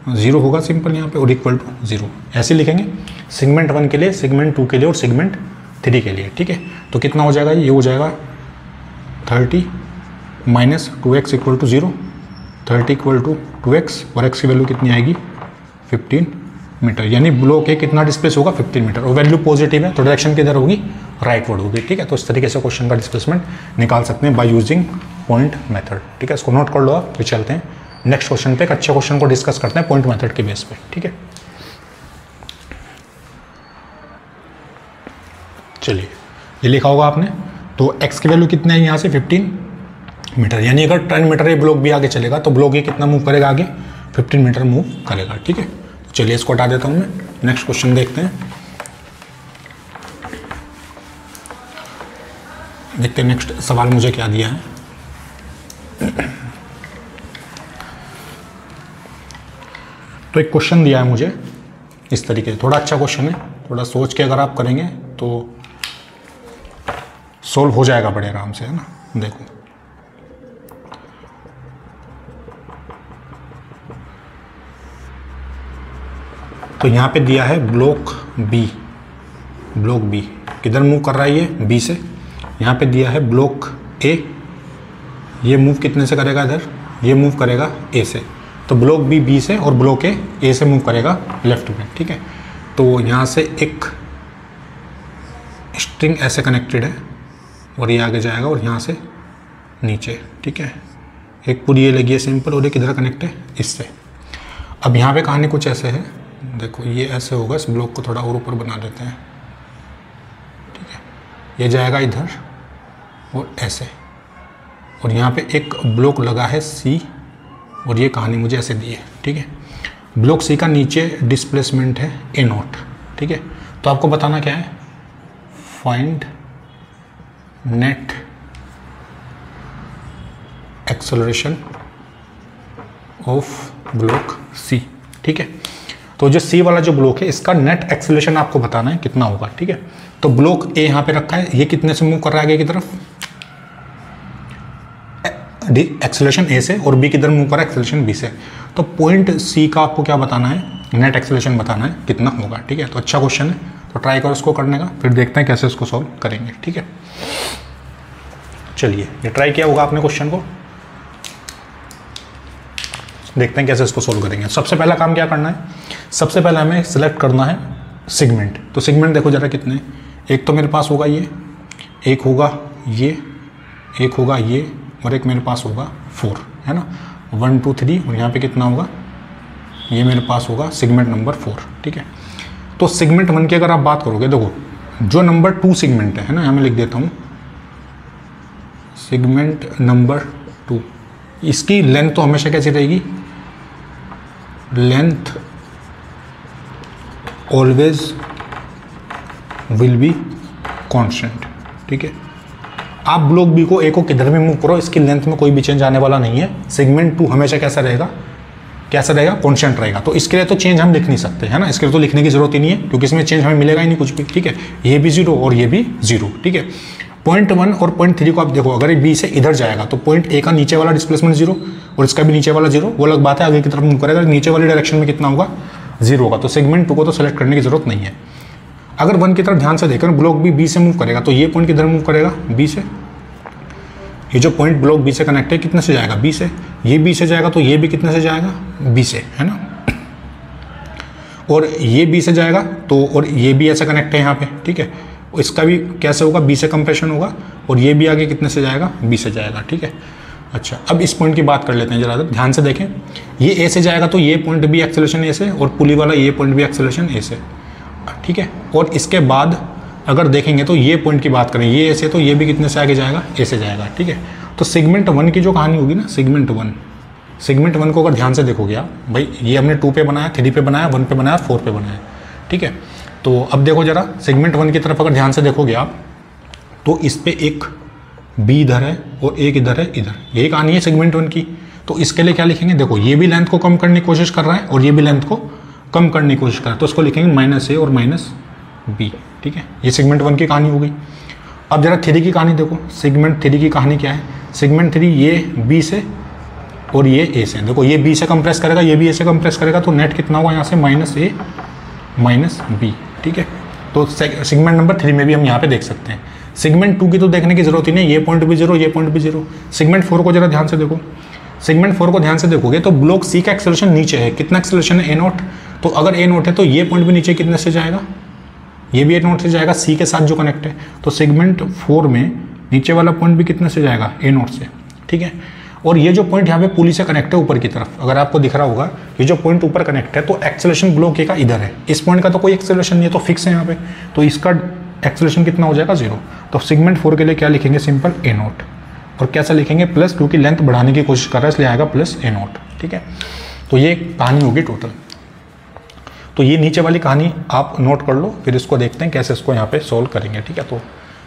S1: 0 होगा सिंपल यहाँ पे, और इक्वल टू 0 ऐसे लिखेंगे सेगमेंट 1 के लिए, सेगमेंट 2 के लिए और सेगमेंट 3 के लिए, ठीक है। तो कितना हो जाएगा, ये हो जाएगा 30 -2x equal to 0, 30 equal to 2x और x की वैल्यू कितनी आएगी 15 मीटर, यानी ब्लॉक ए कितना डिस्प्लेस होगा 15 मीटर, और वैल्यू पॉजिटिव है तो डायरेक्शन किधर होगी, राइटवर्ड होगी, ठीक है। तो इस तरीके से क्वेश्चन का डिस्प्लेसमेंट निकाल सकते हैं बाय यूजिंग पॉइंट मेथड, ठीक है। इसको नोट कर लो आप, फिर चलते हैं नेक्स्ट क्वेश्चन पे, एक अच्छे क्वेश्चन को डिस्कस करते हैं पॉइंट मेथड के बेस पे, ठीक है। चलिए ये लिखा होगा आपने, तो x की वैल्यू कितना है यहाँ से 15 मीटर, यानी अगर 10 मीटर ये ब्लॉक भी आगे चलेगा तो ब्लॉक ये कितना मूव करेगा आगे, 15 मीटर मूव करेगा, ठीक है। तो चलिए इसको हटा देता हूँ मैं, नेक्स्ट क्वेश्चन देखते हैं। देखते हैं नेक्स्ट सवाल मुझे क्या दिया है। तो एक क्वेश्चन दिया है मुझे इस तरीके से, थोड़ा अच्छा क्वेश्चन है, थोड़ा सोच के अगर आप करेंगे तो सोल्व हो जाएगा बड़े आराम से, है ना। देखो तो यहाँ पे दिया है ब्लॉक बी, ब्लॉक बी किधर मूव कर रहा है, ये बी से। यहाँ पे दिया है ब्लॉक ए, ये मूव कितने से करेगा, इधर ये मूव करेगा ए से, तो ब्लॉक बी बी से और ब्लॉक ए से मूव करेगा लेफ्ट में, ठीक है। तो यहाँ से एक स्ट्रिंग ऐसे कनेक्टेड है और ये आगे जाएगा और यहाँ से नीचे, ठीक है। एक पूरी ये लगी है सिंपल और एक इधर कनेक्ट है इससे। अब यहाँ पे कहानी कुछ ऐसे है, देखो ये ऐसे होगा, इस ब्लॉक को थोड़ा और ऊपर बना देते हैं, ठीक है। ये जाएगा इधर और ऐसे, और यहाँ पे एक ब्लॉक लगा है सी और ये कहानी मुझे ऐसे दी है, ठीक है। ब्लॉक सी का नीचे डिस्प्लेसमेंट है A0, ठीक है। तो आपको बताना क्या है, find net acceleration of block C, ठीक है। तो जो सी वाला जो ब्लॉक है इसका नेट एक्सेलरेशन आपको बताना है कितना होगा, ठीक है। तो ब्लॉक ए यहाँ पे रखा है, ये कितने से मूव कर रहा है आगे की तरफ, एक्सेलरेशन ए से, और बी किधर मूव कर रहा है, एक्सेलरेशन बी से। तो पॉइंट सी का आपको क्या बताना है, नेट एक्सेलरेशन बताना है कितना होगा, ठीक है। तो अच्छा क्वेश्चन है, तो ट्राई करो उसको करने का, फिर देखते हैं कैसे इसको सॉल्व करेंगे, ठीक है। चलिए ये ट्राई किया होगा आपने क्वेश्चन को, देखते हैं कैसे इसको सॉल्व करेंगे। सबसे पहला काम क्या करना है, सबसे पहले हमें सिलेक्ट करना है सेगमेंट। तो सेगमेंट देखो जरा कितने, एक तो मेरे पास होगा ये, एक होगा ये, एक होगा ये, और एक मेरे पास होगा 4, है ना। 1 2 3 और यहाँ पे कितना होगा, ये मेरे पास होगा सेगमेंट नंबर 4, ठीक है। तो सेगमेंट 1 की अगर आप बात करोगे, देखो जो नंबर 2 सेगमेंट है ना, यहाँ मैं लिख देता हूँ सेगमेंट नंबर 2, इसकी लेंथ तो हमेशा कैसी रहेगी, length always will be constant, ठीक है। आप ब्लॉक बी को ए को किधर भी मूव करो, इसकी लेंथ में कोई भी चेंज आने वाला नहीं है। सेगमेंट 2 हमेशा कैसा रहेगा, कैसा रहेगा, कांस्टेंट रहेगा। तो इसके लिए तो चेंज हम लिख नहीं सकते, है ना, इसके लिए तो लिखने की जरूरत ही नहीं है, क्योंकि इसमें चेंज हमें मिलेगा ही नहीं कुछ भी, ठीक है। ये भी 0 और ये भी 0, ठीक है। पॉइंट 1 और पॉइंट 3 को आप देखो, अगर बी से इधर जाएगा तो पॉइंट ए का नीचे वाला डिस्प्लेसमेंट 0 और इसका भी नीचे वाला 0, वो अलग बात है, आगे की तरफ मूव करेगा, नीचे वाली डायरेक्शन में कितना होगा, 0 होगा। तो सेगमेंट 2 को तो सेलेक्ट करने की जरूरत नहीं है। अगर 1 की तरफ ध्यान से देखें, ब्लॉक बी से मूव करेगा, तो ये पॉइंट किधर मूव करेगा, बी से। ये जो पॉइंट ब्लॉक बी से कनेक्ट है कितने से जाएगा, बी से। ये बी से जाएगा तो ये भी कितने से जाएगा, बी से, है ना। और ये बी से जाएगा तो, और ये भी ऐसा कनेक्ट है यहाँ पे, ठीक है। इसका भी कैसे होगा, बी से कंप्रेशन होगा, और ये भी आगे कितने से जाएगा, बी से जाएगा, ठीक है। अच्छा, अब इस पॉइंट की बात कर लेते हैं जरा, ध्यान से देखें। ये ए से जाएगा तो ये पॉइंट भी एक्सेलरेशन ए से, और पुली वाला ये पॉइंट भी एक्सेलरेशन ए से, ठीक है। और इसके बाद अगर देखेंगे तो ये पॉइंट की बात करें, ये ए से, तो ये भी कितने से आगे जाएगा, ए से जाएगा, ठीक है। तो सेगमेंट 1 की जो कहानी होगी ना, सेगमेंट 1 को अगर ध्यान से देखोगे आप, भाई ये हमने 2 पे बनाया, 3 पे बनाया, 1 पे बनाया, 4 पे बनाया, ठीक है। तो अब देखो जरा सेगमेंट 1 की तरफ अगर ध्यान से देखोगे आप, तो इस पे एक बी इधर है और एक इधर है, इधर यही कहानी है सेगमेंट 1 की। तो इसके लिए क्या लिखेंगे, देखो ये भी लेंथ को कम करने की कोशिश कर रहा है और ये भी लेंथ को कम करने की कोशिश कर रहा है, तो इसको लिखेंगे -a और -b, ठीक है। ये सेगमेंट 1 की कहानी हो गई। अब जरा 3 की कहानी देखो, सेगमेंट 3 की कहानी क्या है, सेगमेंट 3 ये बी से और ये ए से, देखो ये बी से कंप्रेस करेगा, ये भी ए से कंप्रेस करेगा, तो नेट कितना हुआ यहाँ से -a -b, ठीक है। तो सेगमेंट नंबर 3 में भी हम यहाँ पे देख सकते हैं। सेगमेंट 2 की तो देखने की जरूरत ही नहीं, ये पॉइंट भी 0, ये पॉइंट भी 0। सेगमेंट 4 को जरा ध्यान से देखो, सेगमेंट 4 को ध्यान से देखोगे तो ब्लॉक सी का एक्सेलरेशन नीचे है, कितना एक्सेलरेशन है, a0। तो अगर a0 है तो ये पॉइंट भी नीचे कितने से जाएगा, ये भी a0 से जाएगा, सी के साथ जो कनेक्ट है। तो सेगमेंट 4 में नीचे वाला पॉइंट भी कितने से जाएगा, a0 से, ठीक है। और ये जो पॉइंट यहाँ पे पुली से कनेक्ट है ऊपर की तरफ, अगर आपको दिख रहा होगा ये जो पॉइंट ऊपर कनेक्ट है, तो एक्सेलरेशन ब्लॉक ए का इधर है, इस पॉइंट का तो कोई एक्सेलरेशन नहीं है, तो फिक्स है यहाँ पे, तो इसका एक्सेलरेशन कितना हो जाएगा, 0। तो सेगमेंट 4 के लिए क्या लिखेंगे, सिंपल a0, और कैसा लिखेंगे, प्लस, क्योंकि लेंथ बढ़ाने की कोशिश कर रहा है इसलिए आएगा +a0, ठीक है। तो ये कहानी होगी टोटल। तो ये नीचे वाली कहानी आप नोट कर लो, फिर इसको देखते हैं कैसे इसको यहाँ पे सोल्व करेंगे, ठीक है। तो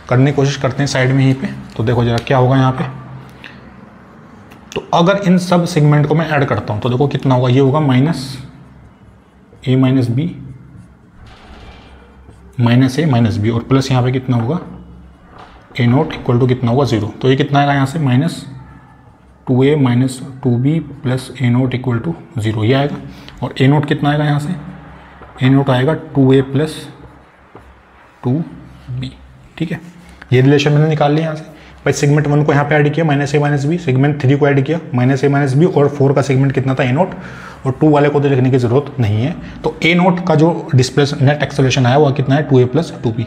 S1: करने की कोशिश करते हैं साइड में यहीं पे। तो देखो जरा क्या होगा यहाँ पे, तो अगर इन सब सेगमेंट को मैं ऐड करता हूँ तो देखो कितना होगा, ये होगा -a -b -a -b और प्लस यहाँ पे कितना होगा, a0 इक्वल टू कितना होगा, 0। तो ये कितना आएगा यहाँ से, -2a -2b plus a0 equal to 0, ये आएगा। और a0 कितना आएगा यहाँ से, a0 आएगा 2a प्लस 2b, ठीक है। ये रिलेशन मैंने निकाल लिया यहाँ से। भाई सेगमेंट 1 को यहाँ पे ऐड किया -a -b, सेगमेंट 3 को ऐड किया -a -b, और 4 का सेगमेंट कितना था, a0, और 2 वाले को तो लिखने की जरूरत नहीं है। तो a0 का जो डिस्प्लेस नेट एक्सेलरेशन आया वो कितना है, 2a प्लस 2b।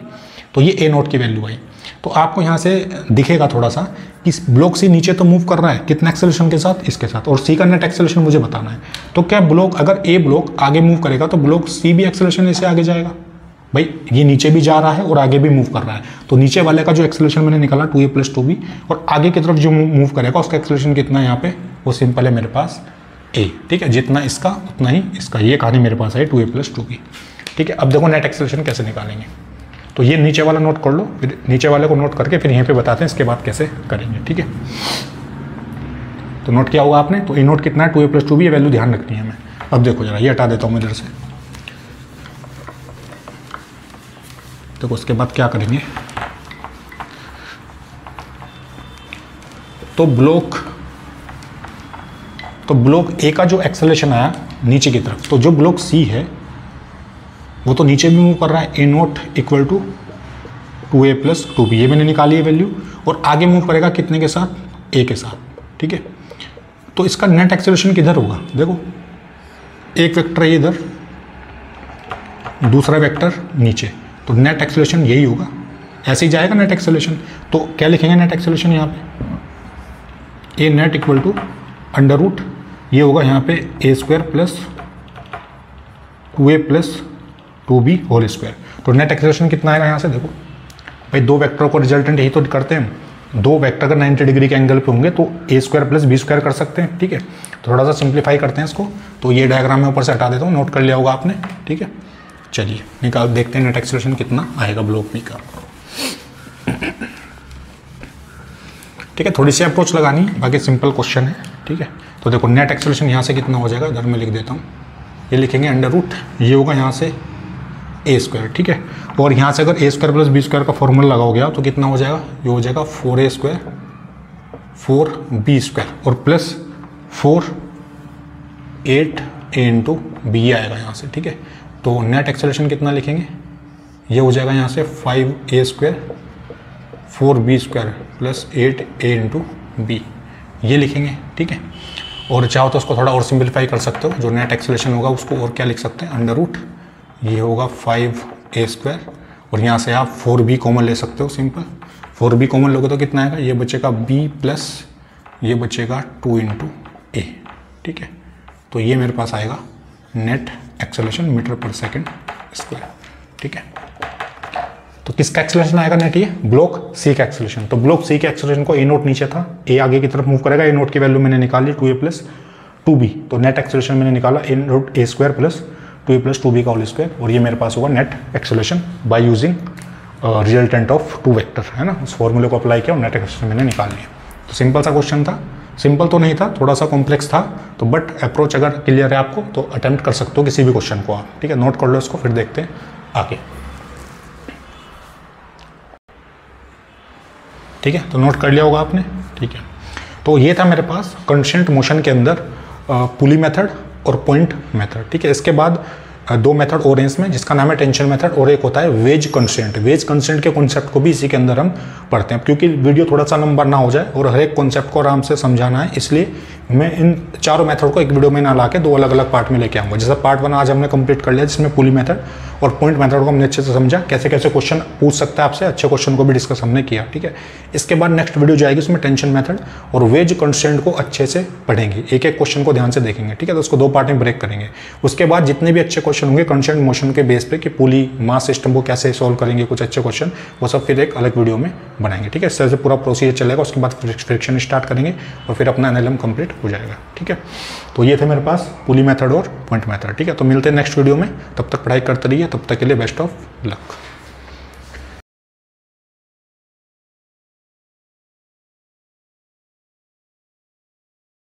S1: तो ये a0 की वैल्यू आई। तो आपको यहाँ से दिखेगा थोड़ा सा कि ब्लॉक सी नीचे तो मूव कर रहा है, कितना एक्सेलरेशन के साथ, इसके साथ, और सी का नेट एक्सेलरेशन मुझे बताना है। तो क्या ब्लॉक, अगर ए ब्लॉक आगे मूव करेगा तो ब्लॉक सी भी एक्सेलरेशन ऐसे आगे जाएगा, भाई ये नीचे भी जा रहा है और आगे भी मूव कर रहा है, तो नीचे वाले का जो एक्सेलरेशन मैंने निकाला 2a प्लस 2b, और आगे की तरफ जो मूव करेगा उसका एक्सेलरेशन कितना है यहाँ पे, वो सिंपल है मेरे पास a, ठीक है। जितना इसका उतना ही इसका, ये कहानी मेरे पास है 2a प्लस 2b, ठीक है। अब देखो नेट एक्सेलरेशन कैसे निकालेंगे, तो ये नीचे वाला नोट कर लो, फिर नीचे वाले को नोट करके फिर यहाँ पे बताते हैं इसके बाद कैसे करेंगे, ठीक है। तो नोट किया होगा आपने, तो a0 कितना है, 2a प्लस 2b, ये वैल्यू ध्यान रखनी है हमें। अब देखो जरा ये हटा देता हूँ इधर से, देखो उसके बाद क्या करेंगे, तो ब्लॉक ए का जो एक्सेलरेशन आया नीचे की तरफ, तो जो ब्लॉक सी है वो तो नीचे भी मूव कर रहा है, a0 equal to 2a plus 2b, ये मैंने निकाली है वैल्यू, और आगे मूव करेगा कितने के साथ, a के साथ, ठीक है। तो इसका नेट एक्सेलरेशन किधर होगा, देखो एक वेक्टर है इधर, दूसरा वेक्टर नीचे, तो नेट एक्सेलरेशन यही होगा, ऐसे ही जाएगा नेट एक्सेलरेशन। तो क्या लिखेंगे नेट एक्सेलरेशन यहाँ पे, a net equal to under root, ये होगा यहाँ पे a² plus 2a plus 2b whole square. तो नेट एक्सेलरेशन कितना आएगा यहाँ से, देखो भाई दो वेक्टर को रिजल्टेंट यही तो करते हैं, दो वेक्टर अगर 90 डिग्री के एंगल पे होंगे तो a² प्लस b² कर सकते हैं, ठीक है। थोड़ा सा सिंप्लीफाई करते हैं इसको, तो ये डायग्राम में ऊपर से हटा देता हूँ, नोट कर लिया होगा आपने, ठीक है। चलिए निकाल देखते हैं नेट एक्सेलरेशन कितना आएगा ब्लॉक बी का, ठीक है। थोड़ी सी अप्रोच लगानी, बाकी सिंपल क्वेश्चन है, ठीक है। तो देखो नेट एक्सेलरेशन यहाँ से कितना हो जाएगा, इधर मैं लिख देता हूँ, ये लिखेंगे अंडर रूट, ये होगा यहाँ से a², ठीक है। और यहाँ से अगर a² प्लस b² का फॉर्मूला लगाओगे तो कितना हो जाएगा, ये हो जाएगा 4a² 4b² और प्लस 8a इंटू बी आएगा यहाँ से, ठीक है। तो नेट एक्सेलरेशन कितना लिखेंगे, ये हो जाएगा यहाँ से 5a² 4b² plus 8a into B, ये लिखेंगे, ठीक है। और चाहो तो उसको थोड़ा और सिंप्लीफाई कर सकते हो, जो नेट एक्सेलरेशन होगा उसको और क्या लिख सकते हैं, अंडर रूट, ये होगा 5a² और यहाँ से आप 4b कॉमन ले सकते हो, सिंपल 4b कॉमन लोगे तो कितना आएगा, ये बचेगा b प्लस ये बचेगा 2 इंटू a, ठीक है। तो ये मेरे पास आएगा नेट एक्सेलरेशन मीटर पर सेकेंड स्क्वायर, ठीक है। तो किसका एक्सेलरेशन आएगा नेट, ये ब्लॉक सी का एक्सेलरेशन। तो ब्लॉक सी के एक्सेलरेशन को a0 नीचे था, a आगे की तरफ मूव करेगा, a0 की वैल्यू मैंने निकाली 2a प्लस 2b, तो नेट एक्सेलरेशन मैंने निकाला a² प्लस 2a + 2b का होल स्क्वायर, और ये मेरे पास होगा net acceleration by using resultant of 2 vector, है ना। उस फॉर्मूले को अप्लाई किया और नेट एक्सेलरेशन मैंने निकाल लिया। तो सिंपल सा क्वेश्चन था, सिंपल तो नहीं था, थोड़ा सा कॉम्प्लेक्स था, तो बट अप्रोच अगर क्लियर है आपको तो अटेम्प्ट कर सकते हो किसी भी क्वेश्चन को आप, ठीक है। नोट कर लो इसको, फिर देखते हैं आगे, ठीक है। तो नोट कर लिया होगा आपने, ठीक है। तो ये था मेरे पास कंस्टेंट मोशन के अंदर पुली मेथड और पॉइंट मेथड, ठीक है। इसके बाद 2 मेथड और हैं इसमें, जिसका नाम है टेंशन मेथड, और एक होता है वेज कंस्टेंट। वेज कंस्टेंट के कॉन्सेप्ट को भी इसी के अंदर हम पढ़ते हैं, क्योंकि वीडियो थोड़ा सा लंबा ना हो जाए और हर एक कॉन्सेप्ट को आराम से समझाना है, इसलिए मैं इन चारों मेथड को एक वीडियो में ना ला के 2 अलग अलग पार्ट में लेके आऊँगा। जैसा पार्ट 1 आज हमने कंप्लीट कर लिया, जिसमें पुली मेथड और पॉइंट मेथड को हमने अच्छे से समझा, कैसे कैसे क्वेश्चन पूछ सकता है आपसे, अच्छे क्वेश्चन को भी डिस्कस हमने किया, ठीक है। इसके बाद नेक्स्ट वीडियो जाएगी, उसमें टेंशन मेथड और वेज कंस्टेंट को अच्छे से पढ़ेंगे, एक एक क्वेश्चन को ध्यान से देखेंगे, ठीक है। तो उसको 2 पार्ट में ब्रेक करेंगे। उसके बाद जितने भी अच्छे क्वेश्चन होंगे कंस्टेंट मोशन के बेस पे कि पुली मास सिस्टम को कैसे सॉल्व करेंगे, कुछ अच्छे क्वेश्चन, वो सब फिर एक अलग वीडियो में बनाएंगे, ठीक है। इस तरह से पूरा प्रोसीजर चलेगा। उसके बाद फ्रिक्शन स्टार्ट करेंगे और फिर अपना एनएलएम कंप्लीट हो जाएगा, ठीक है। तो ये थे मेरे पास पुली मेथड और पॉइंट मेथड, ठीक है। तो मिलते हैं नेक्स्ट वीडियो में, तब तक पढ़ाई करते रहिए, तब तक के लिए बेस्ट ऑफ लक।